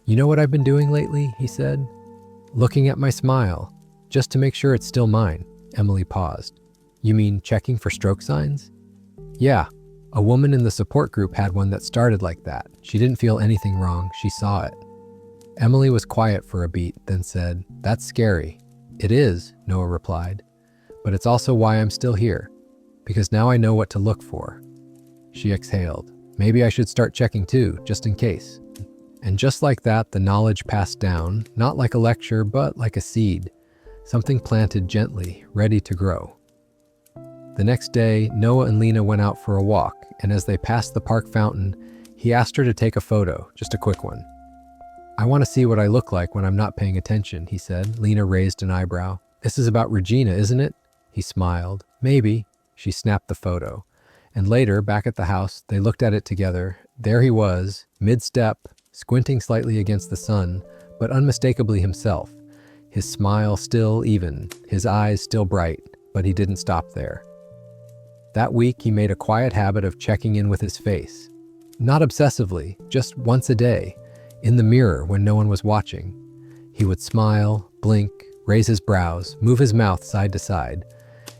"You know what I've been doing lately?" he said. "Looking at my smile, just to make sure it's still mine." Emily paused. "You mean checking for stroke signs?" "Yeah. A woman in the support group had one that started like that. She didn't feel anything wrong. She saw it." Emily was quiet for a beat, then said, "That's scary." "It is," Noah replied. "But it's also why I'm still here. Because now I know what to look for." She exhaled. "Maybe I should start checking too, just in case." And just like that, the knowledge passed down, not like a lecture, but like a seed. Something planted gently, ready to grow. The next day, Noah and Lena went out for a walk, and as they passed the park fountain, he asked her to take a photo, just a quick one. "I want to see what I look like when I'm not paying attention," he said. Lena raised an eyebrow. "This is about Regina, isn't it?" He smiled. "Maybe." She snapped the photo. And later, back at the house, they looked at it together. There he was, mid-step, squinting slightly against the sun, but unmistakably himself. His smile still even, his eyes still bright, but he didn't stop there. That week, he made a quiet habit of checking in with his face. Not obsessively, just once a day, in the mirror when no one was watching. He would smile, blink, raise his brows, move his mouth side to side.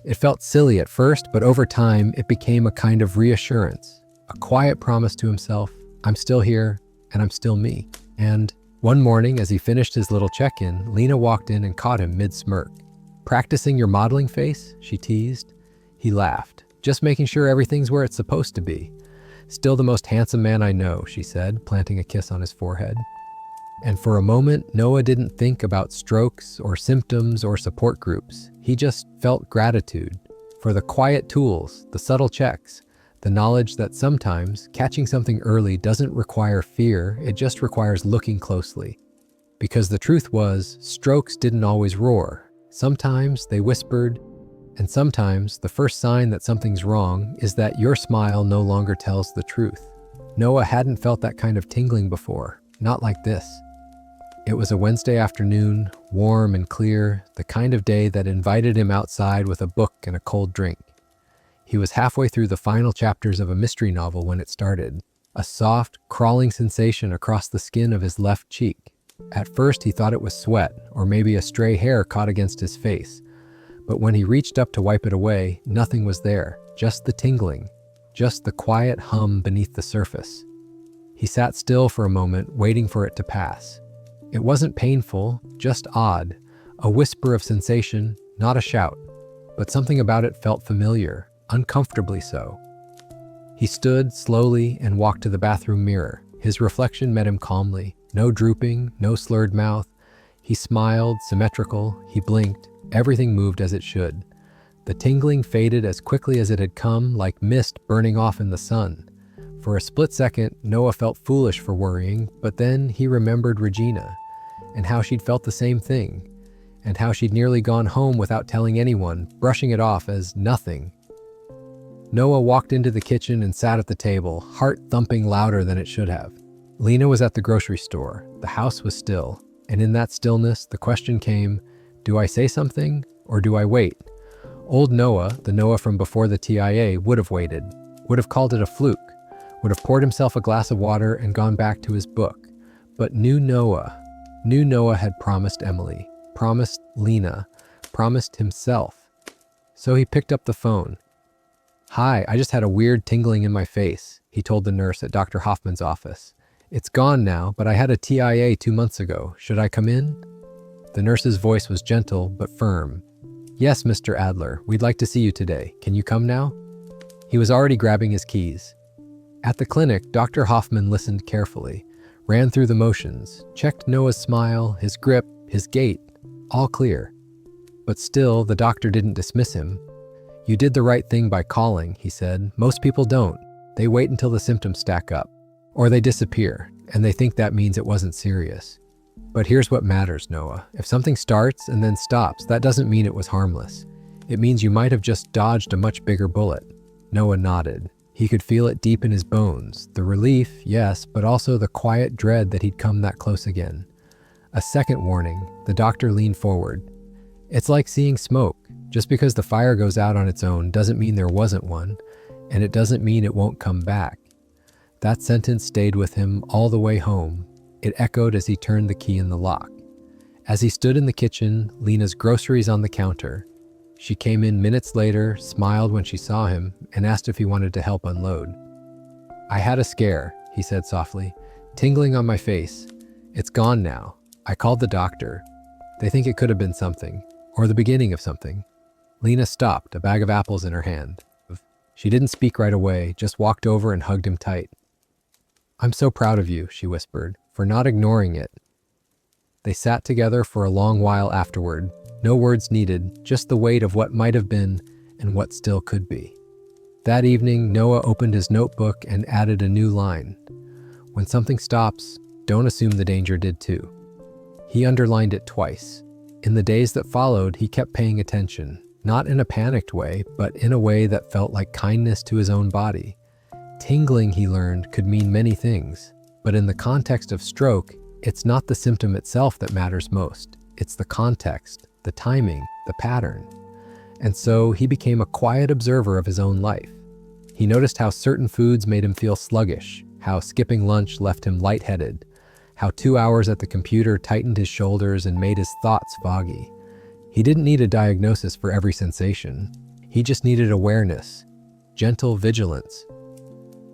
It felt silly at first, but over time, it became a kind of reassurance, a quiet promise to himself, "I'm still here, and I'm still me." And one morning, as he finished his little check-in, Lena walked in and caught him mid-smirk. "Practicing your modeling face?" she teased. He laughed. "Just making sure everything's where it's supposed to be." "Still the most handsome man I know," she said, planting a kiss on his forehead. And for a moment, Noah didn't think about strokes or symptoms or support groups. He just felt gratitude for the quiet tools, the subtle checks, the knowledge that sometimes catching something early doesn't require fear, it just requires looking closely. Because the truth was, strokes didn't always roar. Sometimes they whispered, and sometimes the first sign that something's wrong is that your smile no longer tells the truth. Noah hadn't felt that kind of tingling before, not like this. It was a Wednesday afternoon, warm and clear, the kind of day that invited him outside with a book and a cold drink. He was halfway through the final chapters of a mystery novel when it started, a soft, crawling sensation across the skin of his left cheek. At first he thought it was sweat, or maybe a stray hair caught against his face. But when he reached up to wipe it away, nothing was there, just the tingling, just the quiet hum beneath the surface. He sat still for a moment, waiting for it to pass. It wasn't painful, just odd, a whisper of sensation, not a shout, but something about it felt familiar, uncomfortably so. He stood slowly and walked to the bathroom mirror. His reflection met him calmly, no drooping, no slurred mouth. He smiled, symmetrical, he blinked. Everything moved as it should. The tingling faded as quickly as it had come, like mist burning off in the sun. For a split second, Noah felt foolish for worrying, but then he remembered Regina, and how she'd felt the same thing, and how she'd nearly gone home without telling anyone, brushing it off as nothing. Noah walked into the kitchen and sat at the table, heart thumping louder than it should have. Lena was at the grocery store. The house was still, and in that stillness, the question came, do I say something, or do I wait? Old Noah, the Noah from before the TIA, would have waited, would have called it a fluke, would have poured himself a glass of water and gone back to his book. But new Noah had promised Emily, promised Lena, promised himself. So he picked up the phone. "Hi, I just had a weird tingling in my face," he told the nurse at Dr. Hoffman's office. "It's gone now, but I had a TIA 2 months ago. Should I come in?" The nurse's voice was gentle but firm. "Yes, Mr. Adler, we'd like to see you today. Can you come now?" He was already grabbing his keys. At the clinic, Dr. Hoffman listened carefully, ran through the motions, checked Noah's smile, his grip, his gait, all clear. But still, the doctor didn't dismiss him. "You did the right thing by calling," he said. "Most people don't. They wait until the symptoms stack up. Or they disappear, and they think that means it wasn't serious. But here's what matters, Noah. If something starts and then stops, that doesn't mean it was harmless. It means you might have just dodged a much bigger bullet." Noah nodded. He could feel it deep in his bones. The relief, yes, but also the quiet dread that he'd come that close again. A second warning. The doctor leaned forward. "It's like seeing smoke. Just because the fire goes out on its own doesn't mean there wasn't one, and it doesn't mean it won't come back. That sentence stayed with him all the way home. It echoed as he turned the key in the lock. As he stood in the kitchen, Lena's groceries on the counter, she came in minutes later, smiled when she saw him, and asked if he wanted to help unload. "I had a scare," he said softly, "tingling on my face. It's gone now. I called the doctor. They think it could have been something, or the beginning of something." Lena stopped, a bag of apples in her hand. She didn't speak right away, just walked over and hugged him tight. "I'm so proud of you," she whispered, "for not ignoring it." They sat together for a long while afterward, no words needed, just the weight of what might have been and what still could be. That evening, Noah opened his notebook and added a new line. "When something stops, don't assume the danger did too." He underlined it twice. In the days that followed, he kept paying attention, not in a panicked way, but in a way that felt like kindness to his own body. Tingling, he learned, could mean many things, but in the context of stroke, it's not the symptom itself that matters most. It's the context, the timing, the pattern. And so he became a quiet observer of his own life. He noticed how certain foods made him feel sluggish, how skipping lunch left him lightheaded, how 2 hours at the computer tightened his shoulders and made his thoughts foggy. He didn't need a diagnosis for every sensation. He just needed awareness, gentle vigilance.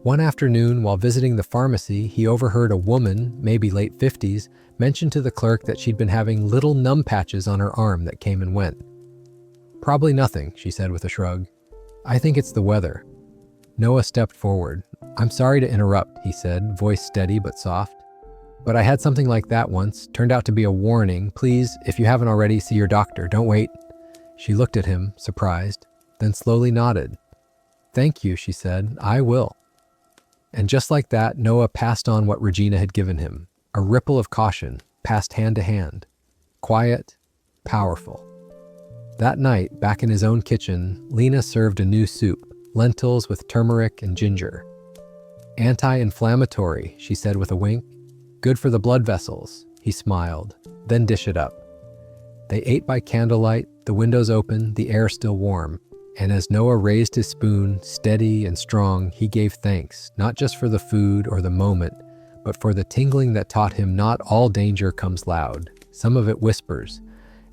One afternoon, while visiting the pharmacy, he overheard a woman, maybe late 50s, mention to the clerk that she'd been having little numb patches on her arm that came and went. "Probably nothing," she said with a shrug. "I think it's the weather." Noah stepped forward. "I'm sorry to interrupt," he said, voice steady but soft. "But I had something like that once. Turned out to be a warning. Please, if you haven't already, see your doctor. Don't wait." She looked at him, surprised, then slowly nodded. "Thank you," she said. "I will." And just like that, Noah passed on what Regina had given him. A ripple of caution, passed hand to hand. Quiet, powerful. That night, back in his own kitchen, Lena served a new soup, lentils with turmeric and ginger. "Anti-inflammatory," she said with a wink. "Good for the blood vessels." He smiled. "Then dish it up." They ate by candlelight, the windows open, the air still warm. And as Noah raised his spoon, steady and strong, he gave thanks, not just for the food or the moment, but for the tingling that taught him not all danger comes loud. Some of it whispers,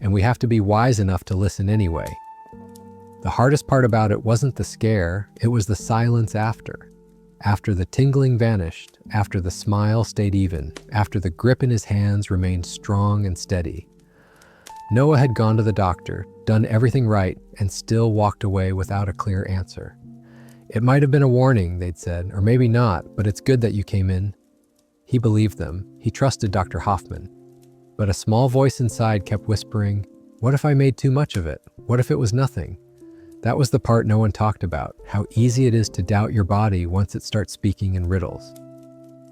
and we have to be wise enough to listen anyway. The hardest part about it wasn't the scare, it was the silence after. After the tingling vanished, after the smile stayed even, after the grip in his hands remained strong and steady. Noah had gone to the doctor, done everything right, and still walked away without a clear answer. "It might have been a warning," they'd said, "or maybe not, but it's good that you came in." He believed them. He trusted Dr. Hoffman. But a small voice inside kept whispering, "What if I made too much of it? What if it was nothing?" That was the part no one talked about, how easy it is to doubt your body once it starts speaking in riddles.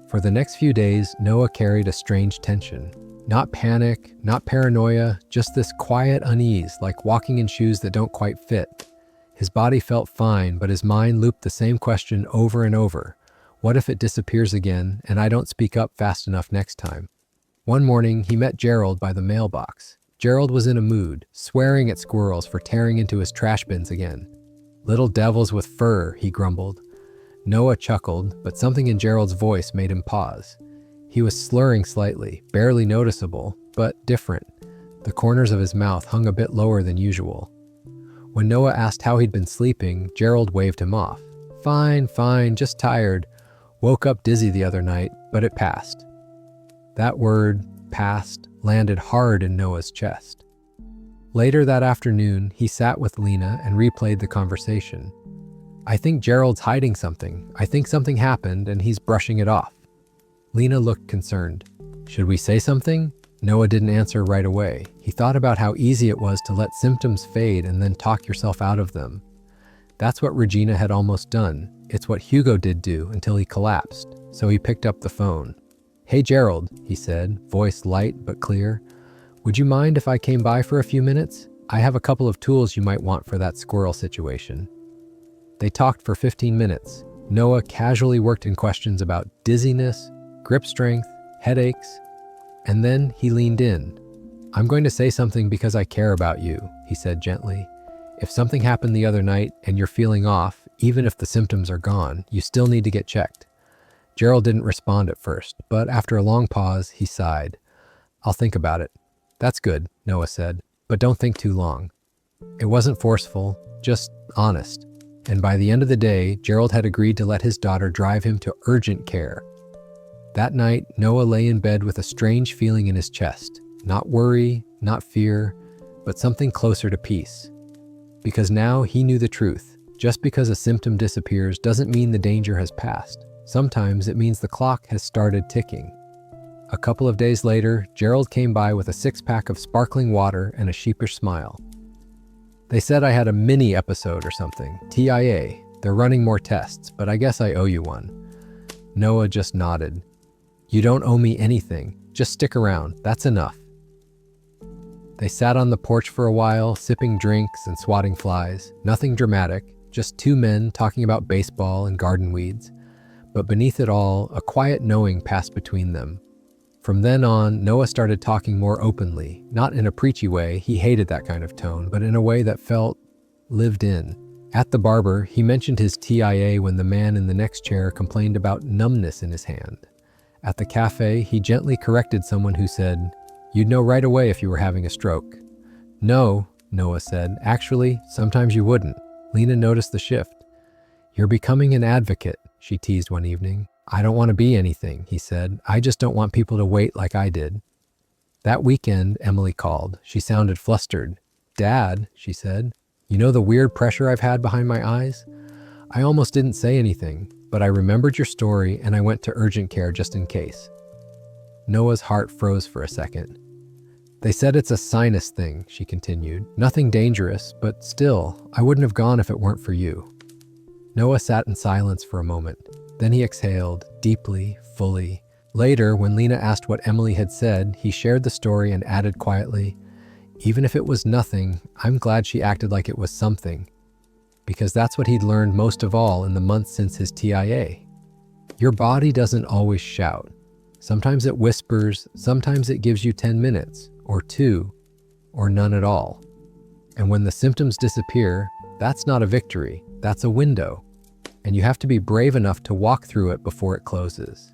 For the next few days, Noah carried a strange tension. Not panic, not paranoia, just this quiet unease, like walking in shoes that don't quite fit. His body felt fine, but his mind looped the same question over and over. What if it disappears again, and I don't speak up fast enough next time? One morning, he met Gerald by the mailbox. Gerald was in a mood, swearing at squirrels for tearing into his trash bins again. "Little devils with fur," he grumbled. Noah chuckled, but something in Gerald's voice made him pause. He was slurring slightly, barely noticeable, but different. The corners of his mouth hung a bit lower than usual. When Noah asked how he'd been sleeping, Gerald waved him off. Fine, just tired. Woke up dizzy the other night, but it passed." That word, passed, landed hard in Noah's chest. Later that afternoon, he sat with Lena and replayed the conversation. "I think Gerald's hiding something. I think something happened and he's brushing it off." Lena looked concerned. "Should we say something?" Noah didn't answer right away. He thought about how easy it was to let symptoms fade and then talk yourself out of them. That's what Regina had almost done. It's what Hugo did do until he collapsed. So he picked up the phone. "Hey Gerald," he said, voice light but clear. "Would you mind if I came by for a few minutes? I have a couple of tools you might want for that squirrel situation." They talked for 15 minutes. Noah casually worked in questions about dizziness, grip strength, headaches, and then he leaned in. "I'm going to say something because I care about you," he said gently. If something happened the other night and you're feeling off, even if the symptoms are gone, you still need to get checked. Gerald didn't respond at first, but after a long pause, he sighed. I'll think about it. That's good, Noah said, but don't think too long. It wasn't forceful, just honest. And by the end of the day, Gerald had agreed to let his daughter drive him to urgent care. That night, Noah lay in bed with a strange feeling in his chest. Not worry, not fear, but something closer to peace. Because now he knew the truth. Just because a symptom disappears doesn't mean the danger has passed. Sometimes it means the clock has started ticking. A couple of days later, Gerald came by with a 6-pack of sparkling water and a sheepish smile. They said I had a mini episode or something. TIA. They're running more tests, but I guess I owe you one. Noah just nodded. You don't owe me anything. Just stick around. That's enough. They sat on the porch for a while, sipping drinks and swatting flies. Nothing dramatic, just two men talking about baseball and garden weeds. But beneath it all, a quiet knowing passed between them. From then on, Noah started talking more openly, not in a preachy way, he hated that kind of tone, but in a way that felt lived in. At the barber, he mentioned his TIA when the man in the next chair complained about numbness in his hand. At the cafe, he gently corrected someone who said, "You'd know right away if you were having a stroke." "No," Noah said, "actually, sometimes you wouldn't." Lena noticed the shift. "You're becoming an advocate," she teased one evening. "I don't want to be anything," he said. "I just don't want people to wait like I did." That weekend, Emily called. She sounded flustered. "Dad," she said, "you know the weird pressure I've had behind my eyes? I almost didn't say anything, but I remembered your story and I went to urgent care just in case." Noah's heart froze for a second. "They said it's a sinus thing," she continued. "Nothing dangerous, but still, I wouldn't have gone if it weren't for you." Noah sat in silence for a moment. Then he exhaled, deeply, fully. Later, when Lena asked what Emily had said, he shared the story and added quietly, "Even if it was nothing, I'm glad she acted like it was something." Because that's what he'd learned most of all in the months since his TIA. Your body doesn't always shout. Sometimes it whispers, sometimes it gives you 10 minutes, or 2, or none at all. And when the symptoms disappear, that's not a victory, that's a window. And you have to be brave enough to walk through it before it closes.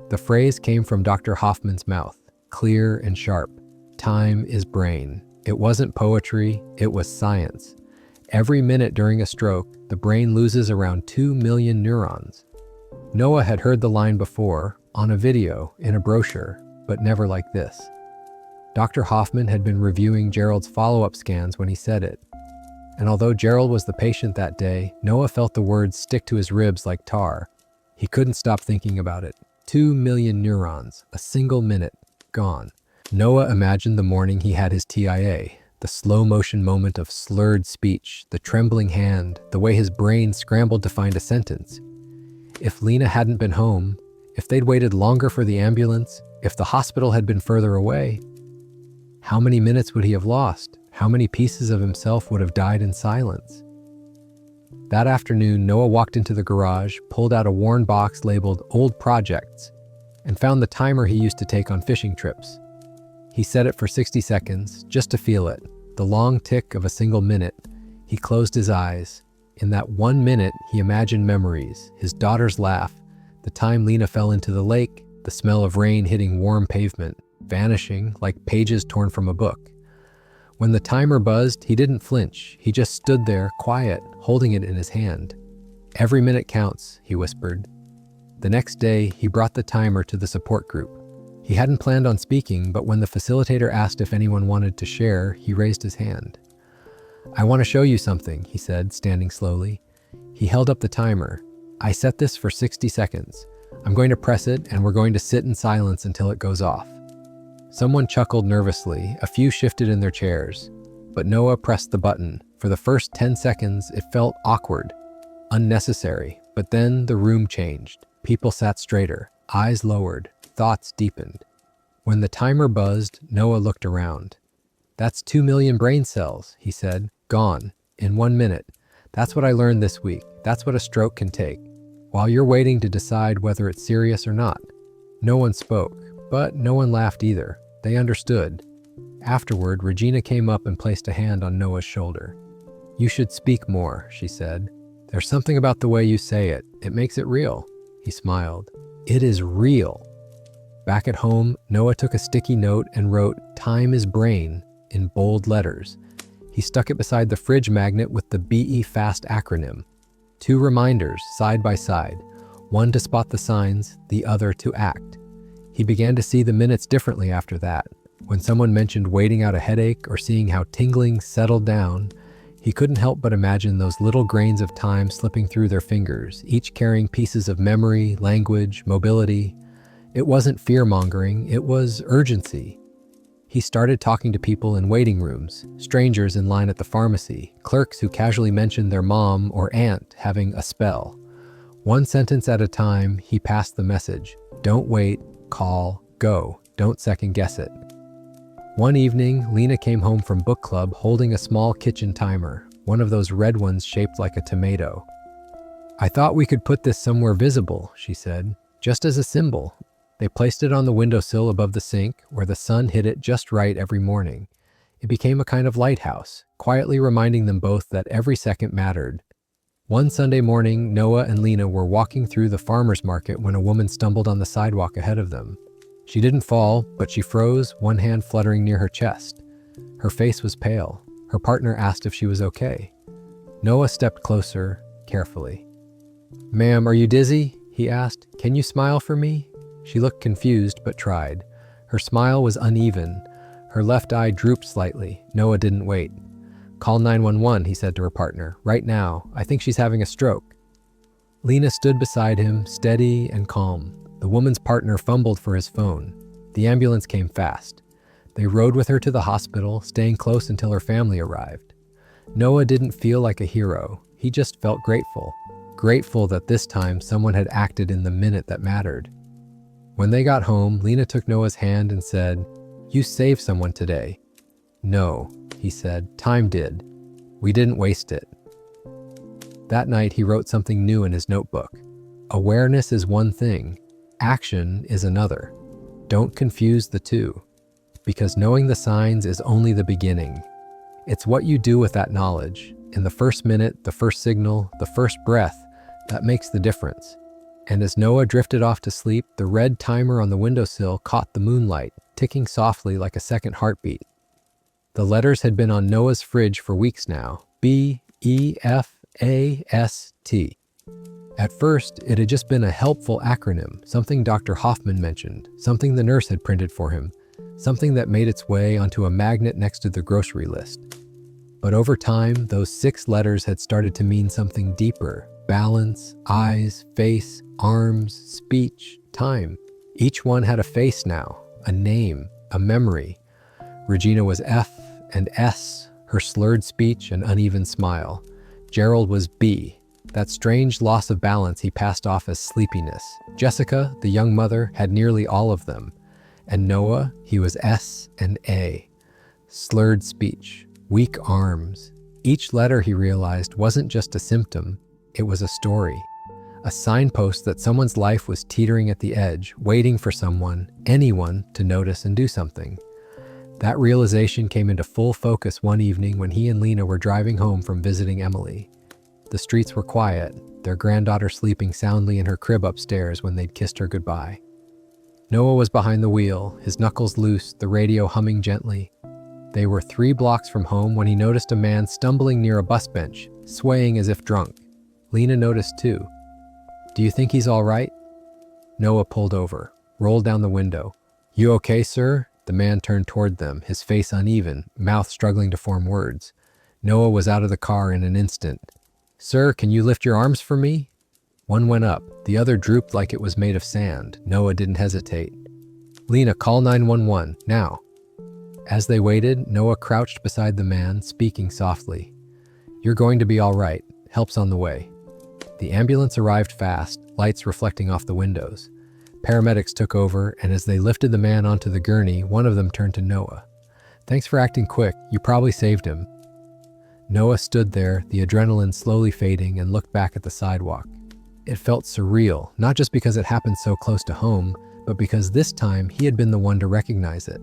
The phrase came from Dr. Hoffman's mouth, clear and sharp. Time is brain. It wasn't poetry, it was science. Every minute during a stroke, the brain loses around 2 million neurons. Noah had heard the line before, on a video, in a brochure, but never like this. Dr. Hoffman had been reviewing Gerald's follow-up scans when he said it. And although Gerald was the patient that day, Noah felt the words stick to his ribs like tar. He couldn't stop thinking about it. 2 million neurons, a single minute, gone. Noah imagined the morning he had his TIA, the slow-motion moment of slurred speech, the trembling hand, the way his brain scrambled to find a sentence. If Lena hadn't been home, if they'd waited longer for the ambulance, if the hospital had been further away, how many minutes would he have lost? How many pieces of himself would have died in silence? That afternoon, Noah walked into the garage, pulled out a worn box labeled Old Projects, and found the timer he used to take on fishing trips. He set it for 60 seconds, just to feel it, the long tick of a single minute. He closed his eyes. In that 1 minute, he imagined memories, his daughter's laugh, the time Lena fell into the lake, the smell of rain hitting warm pavement, vanishing like pages torn from a book. When the timer buzzed, he didn't flinch. He just stood there, quiet, holding it in his hand. "Every minute counts," he whispered. The next day, he brought the timer to the support group. He hadn't planned on speaking, but when the facilitator asked if anyone wanted to share, he raised his hand. "I want to show you something," he said, standing slowly. He held up the timer. "I set this for 60 seconds. I'm going to press it, and we're going to sit in silence until it goes off." Someone chuckled nervously, a few shifted in their chairs. But Noah pressed the button. For the first 10 seconds, it felt awkward, unnecessary. But then the room changed. People sat straighter, eyes lowered, thoughts deepened. When the timer buzzed, Noah looked around. "That's 2 million brain cells," he said. "Gone. In 1 minute. That's what I learned this week. That's what a stroke can take. While you're waiting to decide whether it's serious or not." No one spoke, but no one laughed either. They understood. Afterward, Regina came up and placed a hand on Noah's shoulder. "You should speak more," she said. "There's something about the way you say it. It makes it real." He smiled. "It is real." Back at home, Noah took a sticky note and wrote, "Time is brain," in bold letters. He stuck it beside the fridge magnet with the BE FAST acronym. 2 reminders, side by side, one to spot the signs, the other to act. He began to see the minutes differently after that. When someone mentioned waiting out a headache or seeing how tingling settled down, he couldn't help but imagine those little grains of time slipping through their fingers, each carrying pieces of memory, language, mobility. It wasn't fear-mongering, it was urgency. He started talking to people in waiting rooms, strangers in line at the pharmacy, clerks who casually mentioned their mom or aunt having a spell. One sentence at a time, he passed the message. Don't wait, call, go. Don't second guess it. One evening, Lena came home from book club holding a small kitchen timer, one of those red ones shaped like a tomato. "I thought we could put this somewhere visible," she said, "just as a symbol." They placed it on the windowsill above the sink, where the sun hit it just right every morning. It became a kind of lighthouse, quietly reminding them both that every second mattered. One Sunday morning, Noah and Lena were walking through the farmer's market when a woman stumbled on the sidewalk ahead of them. She didn't fall, but she froze, one hand fluttering near her chest. Her face was pale. Her partner asked if she was okay. Noah stepped closer, carefully. "Ma'am, are you dizzy?" he asked. "Can you smile for me?" She looked confused, but tried. Her smile was uneven. Her left eye drooped slightly. Noah didn't wait. "Call 911, he said to her partner. "Right now. I think she's having a stroke." Lena stood beside him, steady and calm. The woman's partner fumbled for his phone. The ambulance came fast. They rode with her to the hospital, staying close until her family arrived. Noah didn't feel like a hero. He just felt grateful. Grateful that this time someone had acted in the minute that mattered. When they got home, Lena took Noah's hand and said, "You saved someone today." "No," he said, "time did. We didn't waste it." That night, he wrote something new in his notebook. Awareness is one thing. Action is another. Don't confuse the two. Because knowing the signs is only the beginning. It's what you do with that knowledge. In the first minute, the first signal, the first breath, that makes the difference. And as Noah drifted off to sleep, the red timer on the windowsill caught the moonlight, ticking softly like a second heartbeat. The letters had been on Noah's fridge for weeks now. BEFAST. At first, it had just been a helpful acronym, something Dr. Hoffman mentioned, something the nurse had printed for him, something that made its way onto a magnet next to the grocery list. But over time, those 6 letters had started to mean something deeper. Balance, eyes, face, arms, speech, time. Each one had a face now, a name, a memory. Regina was F and S, her slurred speech and uneven smile. Gerald was B, that strange loss of balance he passed off as sleepiness. Jessica, the young mother, had nearly all of them. And Noah, he was S and A. Slurred speech, weak arms. Each letter, he realized, wasn't just a symptom. It was a story, a signpost that someone's life was teetering at the edge, waiting for someone, anyone, to notice and do something. That realization came into full focus one evening when he and Lena were driving home from visiting Emily. The streets were quiet, their granddaughter sleeping soundly in her crib upstairs when they'd kissed her goodbye. Noah was behind the wheel, his knuckles loose, the radio humming gently. They were 3 blocks from home when he noticed a man stumbling near a bus bench, swaying as if drunk. Lena noticed too. "Do you think he's all right?" Noah pulled over, rolled down the window. "You okay, sir?" The man turned toward them, his face uneven, mouth struggling to form words. Noah was out of the car in an instant. "Sir, can you lift your arms for me?" One went up, the other drooped like it was made of sand. Noah didn't hesitate. "Lena, call 911, now." As they waited, Noah crouched beside the man, speaking softly. "You're going to be all right. Help's on the way." The ambulance arrived fast, lights reflecting off the windows. Paramedics took over, and as they lifted the man onto the gurney, one of them turned to Noah. "Thanks for acting quick. You probably saved him." Noah stood there, the adrenaline slowly fading, and looked back at the sidewalk. It felt surreal, not just because it happened so close to home, but because this time he had been the one to recognize it.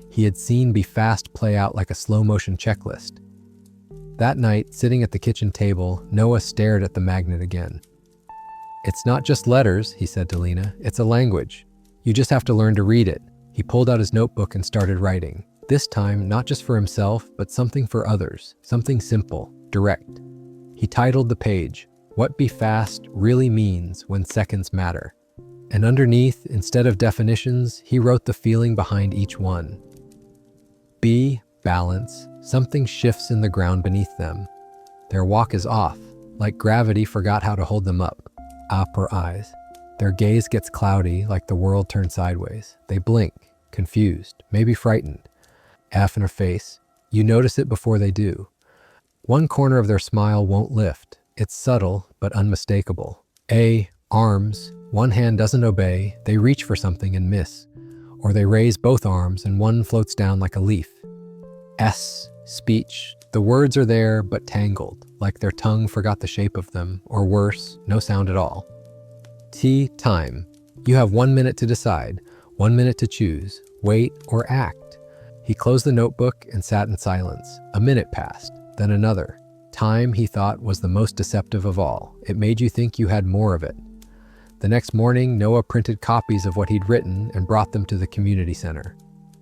He had seen Be Fast play out like a slow-motion checklist. That night, sitting at the kitchen table, Noah stared at the magnet again. "It's not just letters," he said to Lena. "It's a language. You just have to learn to read it." He pulled out his notebook and started writing. This time, not just for himself, but something for others. Something simple, direct. He titled the page, "What Be Fast Really Means When Seconds Matter." And underneath, instead of definitions, he wrote the feeling behind each one. Be, balance, something shifts in the ground beneath them. Their walk is off, like gravity forgot how to hold them up. Or eyes. Their gaze gets cloudy, like the world turned sideways. They blink, confused, maybe frightened. F in her face. You notice it before they do. One corner of their smile won't lift. It's subtle, but unmistakable. A, arms. One hand doesn't obey. They reach for something and miss. Or they raise both arms and one floats down like a leaf. S, speech. The words are there, but tangled, like their tongue forgot the shape of them, or worse, no sound at all. T, time. You have 1 minute to decide, 1 minute to choose, wait or act. He closed the notebook and sat in silence. A minute passed, then another. Time, he thought, was the most deceptive of all. It made you think you had more of it. The next morning, Noah printed copies of what he'd written and brought them to the community center.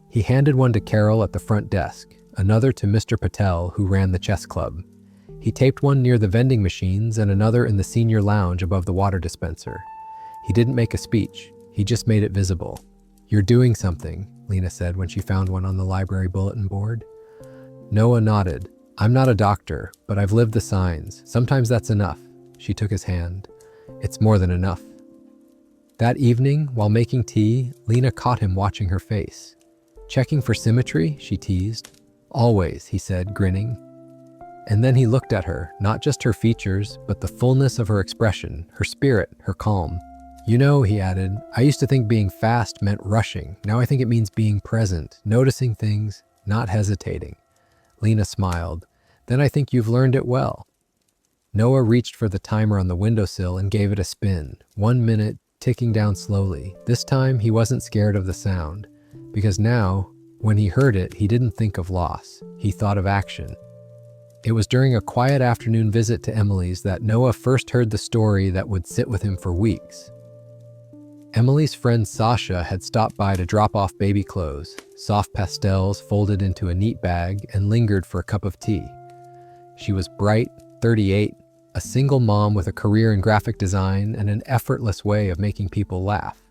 He handed one to Carol at the front desk, another to Mr. Patel, who ran the chess club. He taped one near the vending machines and another in the senior lounge above the water dispenser. He didn't make a speech. He just made it visible. "You're doing something," Lena said when she found one on the library bulletin board. Noah nodded. "I'm not a doctor, but I've lived the signs. Sometimes that's enough." She took his hand. "It's more than enough." That evening, while making tea, Lena caught him watching her face. "Checking for symmetry?" she teased. "Always," he said, grinning. And then he looked at her, not just her features, but the fullness of her expression, her spirit, her calm. "You know," he added, "I used to think being fast meant rushing. Now I think it means being present, noticing things, not hesitating." Lena smiled. "Then I think you've learned it well." Noah reached for the timer on the windowsill and gave it a spin. 1 minute, ticking down slowly. This time, he wasn't scared of the sound, because now, when he heard it, he didn't think of loss. He thought of action. It was during a quiet afternoon visit to Emily's that Noah first heard the story that would sit with him for weeks. Emily's friend Sasha had stopped by to drop off baby clothes, soft pastels folded into a neat bag, and lingered for a cup of tea. She was bright, 38, a single mom with a career in graphic design and an effortless way of making people laugh.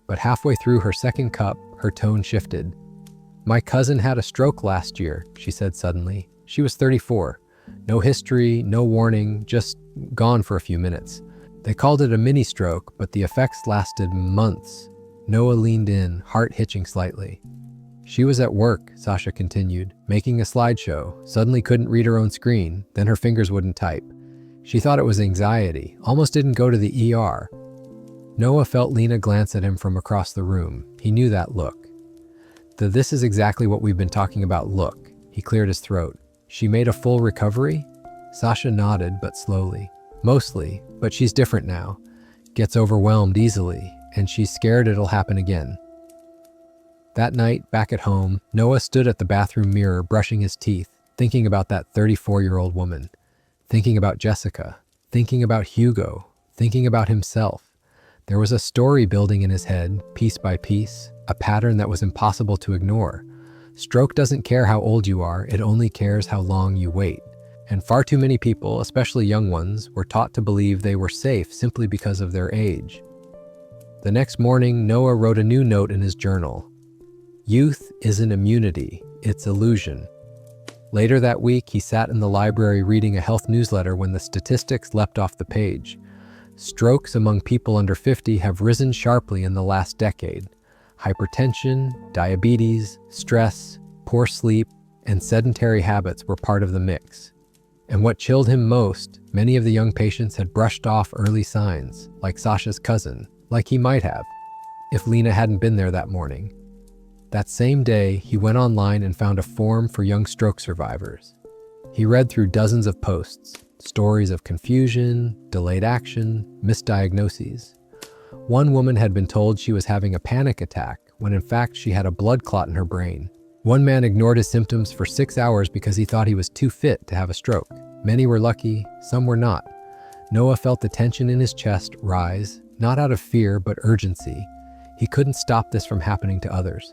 But halfway through her second cup, her tone shifted. "My cousin had a stroke last year," she said suddenly. She was 34. No history, no warning, just gone for a few minutes. They called it a mini stroke, but the effects lasted months. Noah leaned in, heart hitching slightly. "She was at work," Sasha continued, "making a slideshow, suddenly couldn't read her own screen, then her fingers wouldn't type. She thought it was anxiety, almost didn't go to the ER. Noah felt Lena glance at him from across the room. He knew that look. "This is exactly what we've been talking about look." He cleared his throat. "She made a full recovery?" Sasha nodded, but slowly. "Mostly, but she's different now. Gets overwhelmed easily, and she's scared it'll happen again." That night, back at home, Noah stood at the bathroom mirror brushing his teeth, thinking about that 34-year-old woman. Thinking about Jessica, thinking about Hugo, thinking about himself. There was a story building in his head, piece by piece, a pattern that was impossible to ignore. Stroke doesn't care how old you are, it only cares how long you wait. And far too many people, especially young ones, were taught to believe they were safe simply because of their age. The next morning, Noah wrote a new note in his journal. "Youth isn't immunity, it's illusion." Later that week, he sat in the library reading a health newsletter when the statistics leapt off the page. Strokes among people under 50 have risen sharply in the last decade. Hypertension, diabetes, stress, poor sleep, and sedentary habits were part of the mix. And what chilled him most, many of the young patients had brushed off early signs, like Sasha's cousin, like he might have, if Lena hadn't been there that morning. That same day, he went online and found a forum for young stroke survivors. He read through dozens of posts, stories of confusion, delayed action, misdiagnoses. One woman had been told she was having a panic attack when in fact she had a blood clot in her brain. One man ignored his symptoms for 6 hours because he thought he was too fit to have a stroke. Many were lucky, some were not. Noah felt the tension in his chest rise, not out of fear but urgency. He couldn't stop this from happening to others.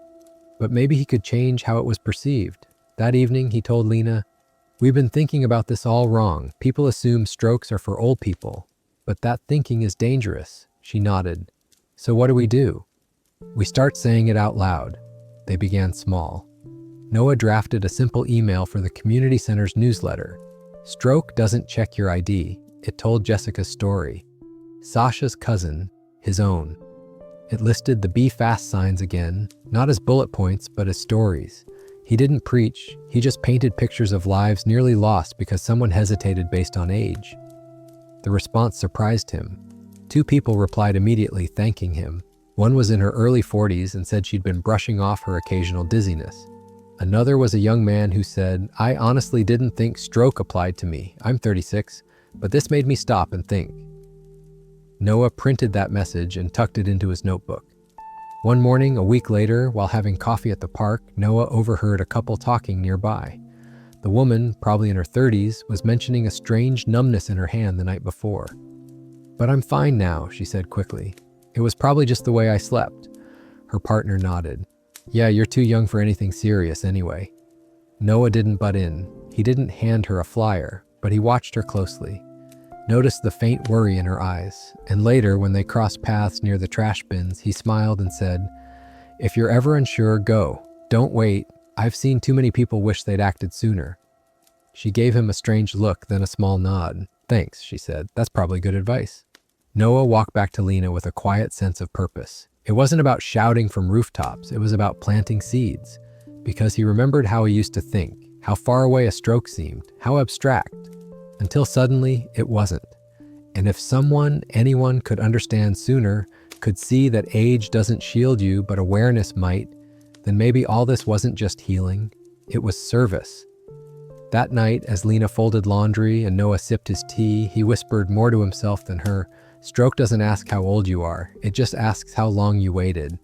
But maybe he could change how it was perceived. That evening, he told Lena, "We've been thinking about this all wrong. People assume strokes are for old people. But that thinking is dangerous." She nodded. "So what do? We start saying it out loud." They began small. Noah drafted a simple email for the community center's newsletter. Stroke doesn't check your ID. It told Jessica's story. Sasha's cousin, his own. It listed the Be Fast signs again, not as bullet points, but as stories. He didn't preach, he just painted pictures of lives nearly lost because someone hesitated based on age. The response surprised him. 2 people replied immediately, thanking him. One was in her early 40s and said she'd been brushing off her occasional dizziness. Another was a young man who said, "I honestly didn't think stroke applied to me. I'm 36, but this made me stop and think." Noah printed that message and tucked it into his notebook. One morning, a week later, while having coffee at the park, Noah overheard a couple talking nearby. The woman, probably in her 30s, was mentioning a strange numbness in her hand the night before. "But I'm fine now," she said quickly. "It was probably just the way I slept." Her partner nodded. "Yeah, you're too young for anything serious anyway." Noah didn't butt in. He didn't hand her a flyer, but he watched her closely. Noticed the faint worry in her eyes, and later, when they crossed paths near the trash bins, he smiled and said, "If you're ever unsure, go. Don't wait. I've seen too many people wish they'd acted sooner." She gave him a strange look, then a small nod. "Thanks," she said. "That's probably good advice." Noah walked back to Lena with a quiet sense of purpose. It wasn't about shouting from rooftops, it was about planting seeds. Because he remembered how he used to think, how far away a stroke seemed, how abstract. Until suddenly, it wasn't. And if anyone could understand sooner, could see that age doesn't shield you, but awareness might, then maybe all this wasn't just healing, it was service. That night, as Lena folded laundry and Noah sipped his tea, he whispered more to himself than her, "Stroke doesn't ask how old you are, it just asks how long you waited."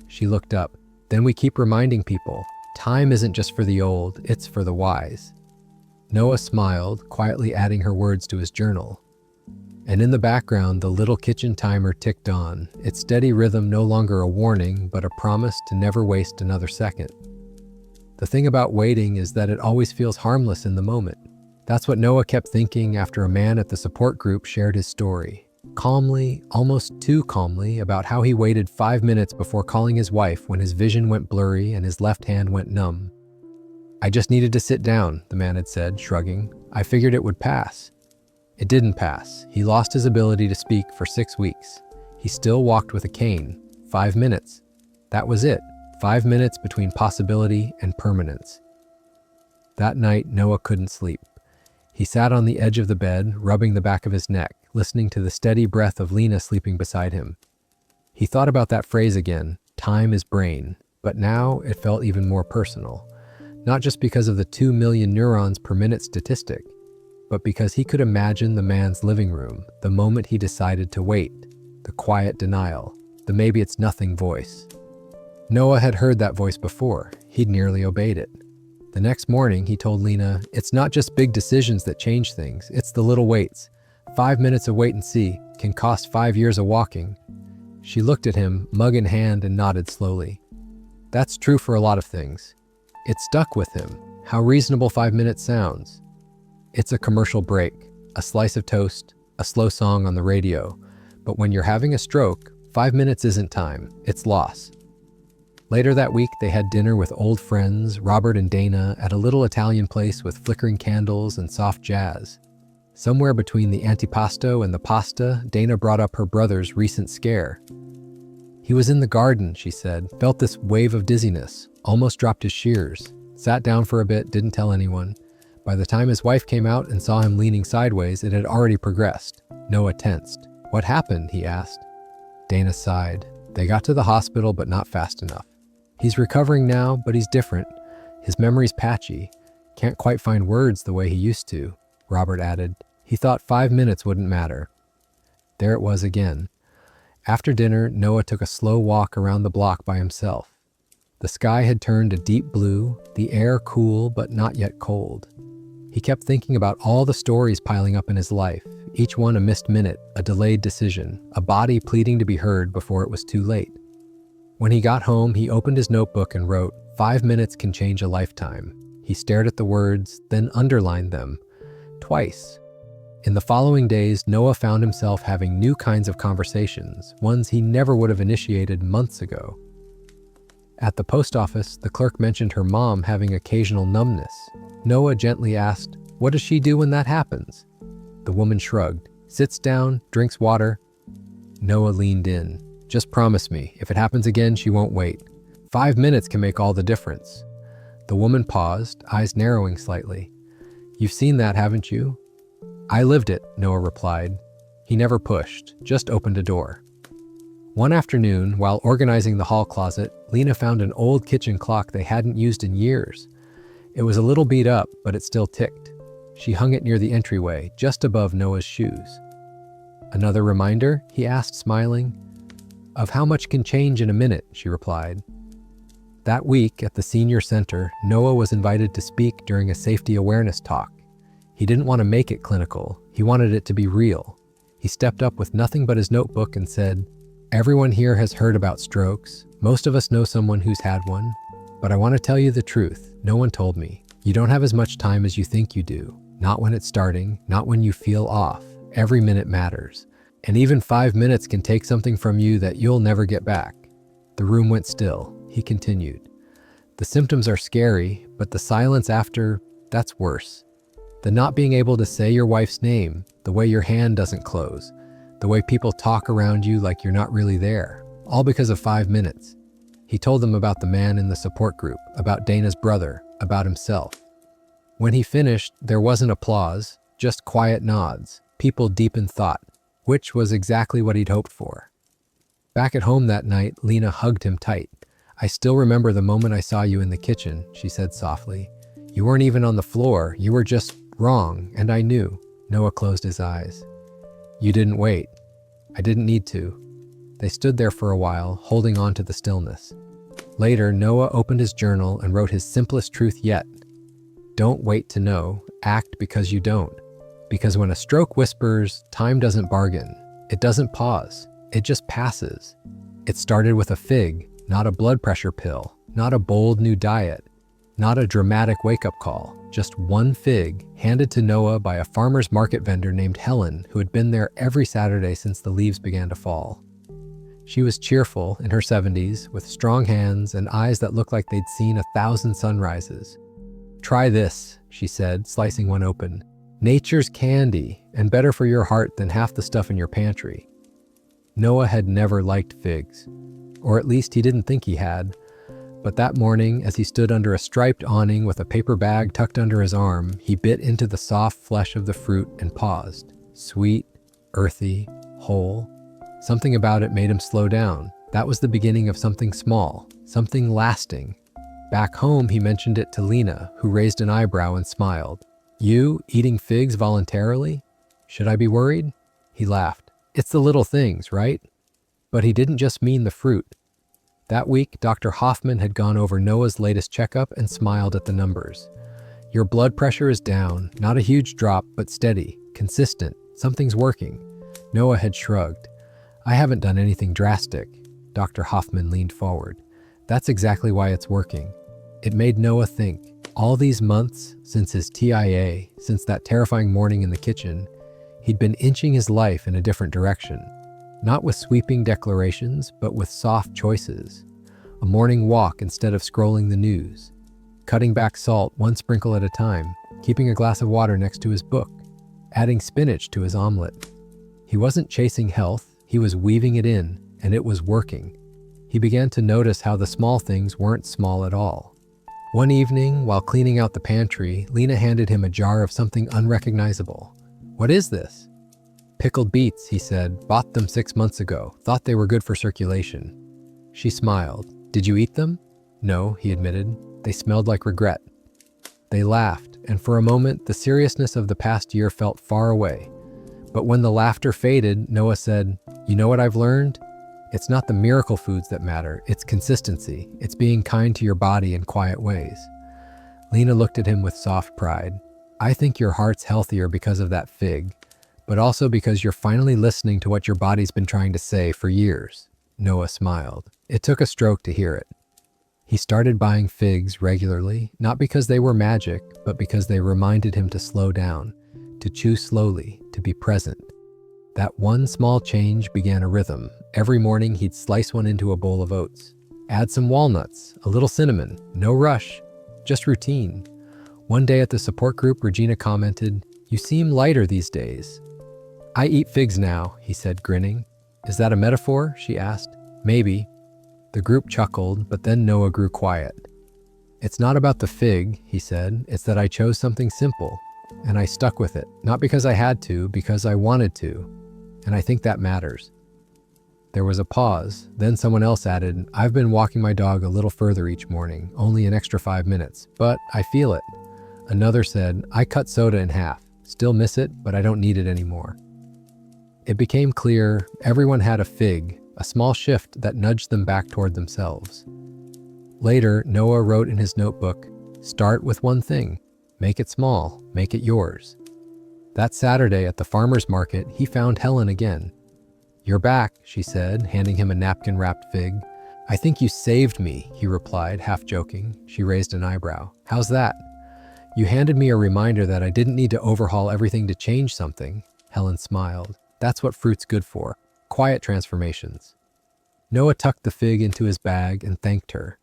She looked up. "Then we keep reminding people, time isn't just for the old, it's for the wise." Noah smiled, quietly adding her words to his journal. And in the background, the little kitchen timer ticked on, its steady rhythm no longer a warning, but a promise to never waste another second. The thing about waiting is that it always feels harmless in the moment. That's what Noah kept thinking after a man at the support group shared his story. Calmly, almost too calmly, about how he waited 5 minutes before calling his wife when his vision went blurry and his left hand went numb. "I just needed to sit down," the man had said, shrugging. "I figured it would pass." It didn't pass. He lost his ability to speak for 6 weeks. He still walked with a cane. 5 minutes. That was it. 5 minutes between possibility and permanence. That night, Noah couldn't sleep. He sat on the edge of the bed, rubbing the back of his neck, listening to the steady breath of Lena sleeping beside him. He thought about that phrase again, time is brain, but now it felt even more personal. Not just because of the 2 million neurons per minute statistic, but because he could imagine the man's living room, the moment he decided to wait, the quiet denial, the maybe it's nothing voice. Noah had heard that voice before. He'd nearly obeyed it. The next morning, he told Lena, "It's not just big decisions that change things, it's the little waits. 5 minutes of wait and see can cost 5 years of walking." She looked at him, mug in hand, and nodded slowly. That's true for a lot of things. It stuck with him. How reasonable 5 minutes sounds. It's a commercial break, a slice of toast, a slow song on the radio. But when you're having a stroke, 5 minutes isn't time, it's loss. Later that week, they had dinner with old friends, Robert and Dana, at a little Italian place with flickering candles and soft jazz. Somewhere between the antipasto and the pasta, Dana brought up her brother's recent scare. "He was in the garden," she said, "felt this wave of dizziness, almost dropped his shears, sat down for a bit, didn't tell anyone. By the time his wife came out and saw him leaning sideways, it had already progressed." Noah tensed. "What happened?" he asked. Dana sighed. "They got to the hospital, but not fast enough. He's recovering now, but he's different. His memory's patchy. Can't quite find words the way he used to," Robert added. He thought 5 minutes wouldn't matter. There it was again. After dinner, Noah took a slow walk around the block by himself. The sky had turned a deep blue, the air cool but not yet cold. He kept thinking about all the stories piling up in his life, each one a missed minute, a delayed decision, a body pleading to be heard before it was too late. When he got home, he opened his notebook and wrote, 5 minutes can change a lifetime. He stared at the words, then underlined them, twice. In the following days, Noah found himself having new kinds of conversations, ones he never would have initiated months ago. At the post office, the clerk mentioned her mom having occasional numbness. Noah gently asked, "What does she do when that happens?" The woman shrugged, sits down, drinks water. Noah leaned in. "Just promise me, if it happens again, she won't wait. 5 minutes can make all the difference." The woman paused, eyes narrowing slightly. "You've seen that, haven't you?" "I lived it," Noah replied. He never pushed, just opened a door. One afternoon, while organizing the hall closet, Lena found an old kitchen clock they hadn't used in years. It was a little beat up, but it still ticked. She hung it near the entryway, just above Noah's shoes. "Another reminder?" he asked, smiling. "Of how much can change in a minute," she replied. That week, at the senior center, Noah was invited to speak during a safety awareness talk. He didn't want to make it clinical. He wanted it to be real. He stepped up with nothing but his notebook and said, "Everyone here has heard about strokes. Most of us know someone who's had one. But I want to tell you the truth. No one told me. You don't have as much time as you think you do. Not when it's starting, not when you feel off. Every minute matters. And even 5 minutes can take something from you that you'll never get back." The room went still. He continued. "The symptoms are scary, but the silence after, that's worse. The not being able to say your wife's name, the way your hand doesn't close, the way people talk around you like you're not really there, all because of 5 minutes." He told them about the man in the support group, about Dana's brother, about himself. When he finished, there wasn't applause, just quiet nods, people deep in thought, which was exactly what he'd hoped for. Back at home that night, Lena hugged him tight. "I still remember the moment I saw you in the kitchen," she said softly. "You weren't even on the floor, you were just wrong, and I knew." Noah closed his eyes. "You didn't wait. I didn't need to." They stood there for a while, holding on to the stillness. Later, Noah opened his journal and wrote his simplest truth yet. Don't wait to know, act because you don't. Because when a stroke whispers, time doesn't bargain. It doesn't pause, it just passes. It started with a fig, not a blood pressure pill, not a bold new diet, not a dramatic wake-up call, just one fig handed to Noah by a farmer's market vendor named Helen, who had been there every Saturday since the leaves began to fall. She was cheerful, in her 70s, with strong hands and eyes that looked like they'd seen 1,000 sunrises. "Try this," she said, slicing one open. "Nature's candy, and better for your heart than half the stuff in your pantry." Noah had never liked figs, or at least he didn't think he had. But that morning, as he stood under a striped awning with a paper bag tucked under his arm, he bit into the soft flesh of the fruit and paused. Sweet, earthy, whole. Something about it made him slow down. That was the beginning of something small, something lasting. Back home, he mentioned it to Lena, who raised an eyebrow and smiled. "You, eating figs voluntarily? Should I be worried?" He laughed. "It's the little things, right?" But he didn't just mean the fruit. That week, Dr. Hoffman had gone over Noah's latest checkup and smiled at the numbers. "Your blood pressure is down, not a huge drop, but steady, consistent. Something's working." Noah had shrugged. "I haven't done anything drastic." Dr. Hoffman leaned forward. "That's exactly why it's working." It made Noah think. All these months, since his TIA, since that terrifying morning in the kitchen, he'd been inching his life in a different direction. Not with sweeping declarations, but with soft choices. A morning walk instead of scrolling the news. Cutting back salt one sprinkle at a time, keeping a glass of water next to his book. Adding spinach to his omelet. He wasn't chasing health, he was weaving it in, and it was working. He began to notice how the small things weren't small at all. One evening, while cleaning out the pantry, Lena handed him a jar of something unrecognizable. "What is this?" "Pickled beets," he said. "Bought them 6 months ago. Thought they were good for circulation." She smiled. "Did you eat them?" "No," he admitted. "They smelled like regret." They laughed, and for a moment, the seriousness of the past year felt far away. But when the laughter faded, Noah said, "You know what I've learned? It's not the miracle foods that matter, it's consistency. It's being kind to your body in quiet ways. Lena looked at him with soft pride. I think your heart's healthier because of that fig, but also because you're finally listening to what your body's been trying to say for years. Noah smiled. It took a stroke to hear it. He started buying figs regularly, not because they were magic, but because they reminded him to slow down, to chew slowly, to be present. That one small change began a rhythm. Every morning he'd slice one into a bowl of oats. Add some walnuts, a little cinnamon, no rush, just routine. One day at the support group, Regina commented, "You seem lighter these days." "I eat figs now," he said, grinning. "Is that a metaphor?" she asked. "Maybe." The group chuckled, but then Noah grew quiet. "It's not about the fig," he said. "It's that I chose something simple, and I stuck with it. Not because I had to, because I wanted to. And I think that matters." There was a pause. Then someone else added, "I've been walking my dog a little further each morning, only an extra 5 minutes, but I feel it." Another said, "I cut soda in half. Still miss it, but I don't need it anymore." It became clear everyone had a fig, a small shift that nudged them back toward themselves. Later, Noah wrote in his notebook, "Start with one thing. Make it small. Make it yours." That Saturday at the farmer's market, he found Helen again. "You're back," she said, handing him a napkin-wrapped fig. "I think you saved me," he replied, half joking. She raised an eyebrow. "How's that?" "You handed me a reminder that I didn't need to overhaul everything to change something." Helen smiled. "That's what fruit's good for. Quiet transformations." Noah tucked the fig into his bag and thanked her.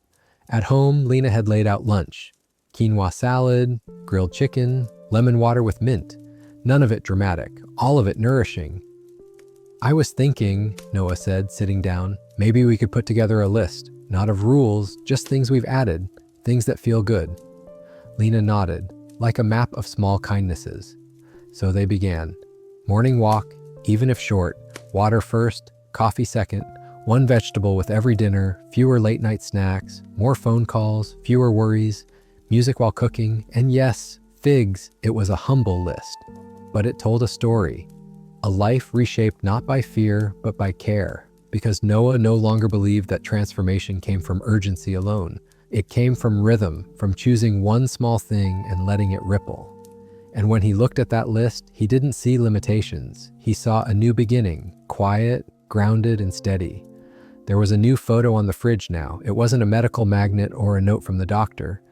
At home, Lena had laid out lunch. Quinoa salad, grilled chicken, lemon water with mint. None of it dramatic, all of it nourishing. "I was thinking," Noah said, sitting down, "maybe we could put together a list, not of rules, just things we've added, things that feel good." Lena nodded, like a map of small kindnesses. So they began. Morning walk, even if short, water first, coffee second, one vegetable with every dinner, fewer late-night snacks, more phone calls, fewer worries, music while cooking, and yes, figs. It was a humble list, but it told a story. A life reshaped not by fear, but by care, because Noah no longer believed that transformation came from urgency alone. It came from rhythm, from choosing one small thing and letting it ripple. And when he looked at that list, he didn't see limitations. He saw a new beginning, quiet, grounded, and steady. There was a new photo on the fridge now. It wasn't a medical magnet or a note from the doctor.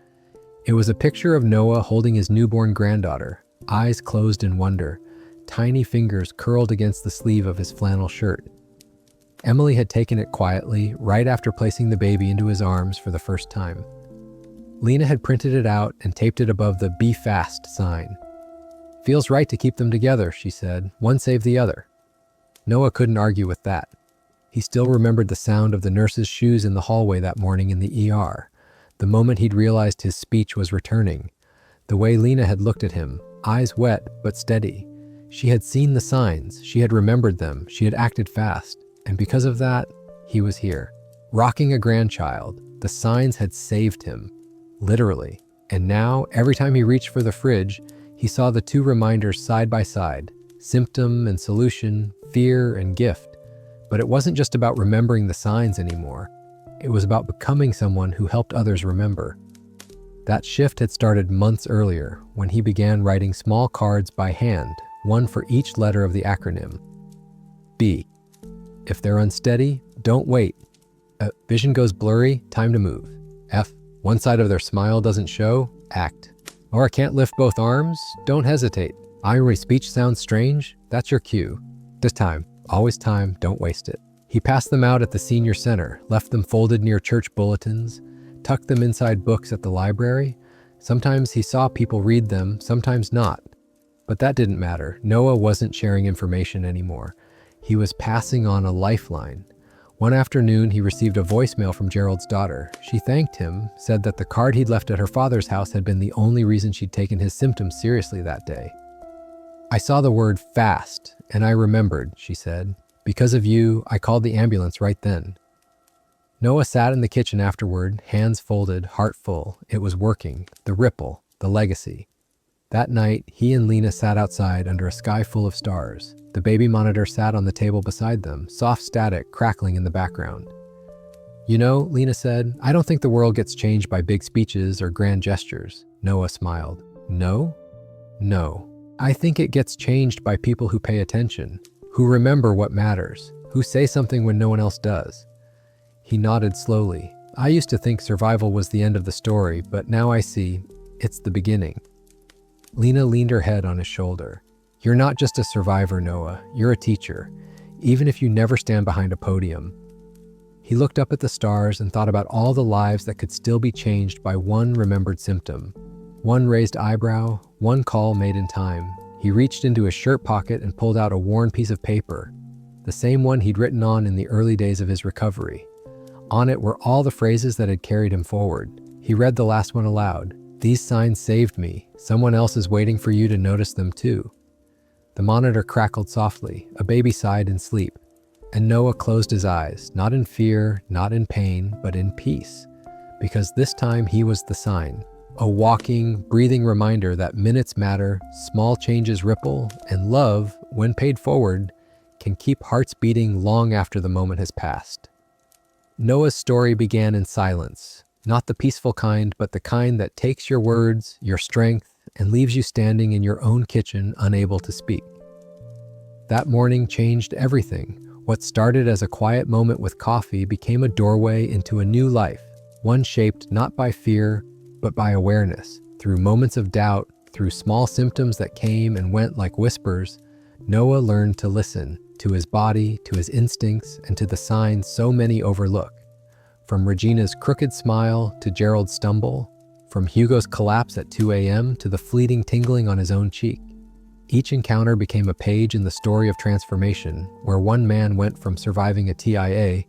It was a picture of Noah holding his newborn granddaughter, eyes closed in wonder, tiny fingers curled against the sleeve of his flannel shirt. Emily had taken it quietly, right after placing the baby into his arms for the first time. Lena had printed it out and taped it above the "Be Fast" sign. "Feels right to keep them together," she said. "One saved the other." Noah couldn't argue with that. He still remembered the sound of the nurse's shoes in the hallway that morning in the ER, the moment he'd realized his speech was returning. The way Lena had looked at him, eyes wet but steady. She had seen the signs, she had remembered them, she had acted fast. And because of that, he was here. Rocking a grandchild, the signs had saved him. Literally. And now, every time he reached for the fridge, he saw the two reminders side by side, symptom and solution, fear and gift. But it wasn't just about remembering the signs anymore. It was about becoming someone who helped others remember. That shift had started months earlier, when he began writing small cards by hand, one for each letter of the acronym. B. If they're unsteady, don't wait. Vision goes blurry, time to move. F. One side of their smile doesn't show, act. Or I can't lift both arms, don't hesitate. Irony speech sounds strange, that's your cue. This time, always time, don't waste it. He passed them out at the senior center, left them folded near church bulletins, tucked them inside books at the library. Sometimes he saw people read them, sometimes not. But that didn't matter. Noah wasn't sharing information anymore. He was passing on a lifeline. One afternoon, he received a voicemail from Gerald's daughter. She thanked him, said that the card he'd left at her father's house had been the only reason she'd taken his symptoms seriously that day. "I saw the word fast, and I remembered," she said. "Because of you, I called the ambulance right then." Noah sat in the kitchen afterward, hands folded, heart full. It was working. The ripple, the legacy. That night, he and Lena sat outside under a sky full of stars. The baby monitor sat on the table beside them, soft static crackling in the background. "You know," Lena said, "I don't think the world gets changed by big speeches or grand gestures." Noah smiled. "No? No. I think it gets changed by people who pay attention, who remember what matters, who say something when no one else does." He nodded slowly. "I used to think survival was the end of the story, but now I see it's the beginning." Lena leaned her head on his shoulder. "You're not just a survivor, Noah. You're a teacher, even if you never stand behind a podium." He looked up at the stars and thought about all the lives that could still be changed by one remembered symptom. One raised eyebrow, one call made in time. He reached into his shirt pocket and pulled out a worn piece of paper, the same one he'd written on in the early days of his recovery. On it were all the phrases that had carried him forward. He read the last one aloud. "These signs saved me. Someone else is waiting for you to notice them too." The monitor crackled softly. A baby sighed in sleep. And Noah closed his eyes, not in fear, not in pain, but in peace. Because this time he was the sign. A walking, breathing reminder that minutes matter, small changes ripple, and love, when paid forward, can keep hearts beating long after the moment has passed. Noah's story began in silence. Not the peaceful kind, but the kind that takes your words, your strength, and leaves you standing in your own kitchen, unable to speak. That morning changed everything. What started as a quiet moment with coffee became a doorway into a new life, one shaped not by fear, but by awareness. Through moments of doubt, through small symptoms that came and went like whispers, Noah learned to listen, to his body, to his instincts, and to the signs so many overlook. From Regina's crooked smile to Gerald's stumble, from Hugo's collapse at 2 a.m. to the fleeting tingling on his own cheek. Each encounter became a page in the story of transformation, where one man went from surviving a TIA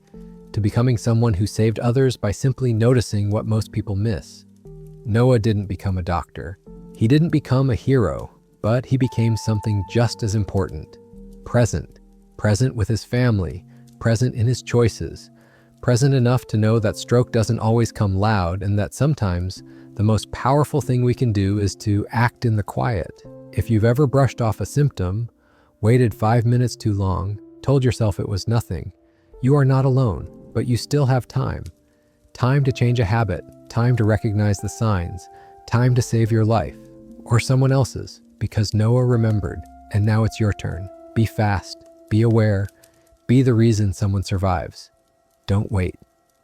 to becoming someone who saved others by simply noticing what most people miss. Noah didn't become a doctor. He didn't become a hero, but he became something just as important. Present. Present with his family, present in his choices, present enough to know that stroke doesn't always come loud and that sometimes the most powerful thing we can do is to act in the quiet. If you've ever brushed off a symptom, waited 5 minutes too long, told yourself it was nothing, you are not alone, but you still have time. Time to change a habit, time to recognize the signs, time to save your life, or someone else's, because Noah remembered, and now it's your turn. Be fast, be aware, be the reason someone survives. Don't wait.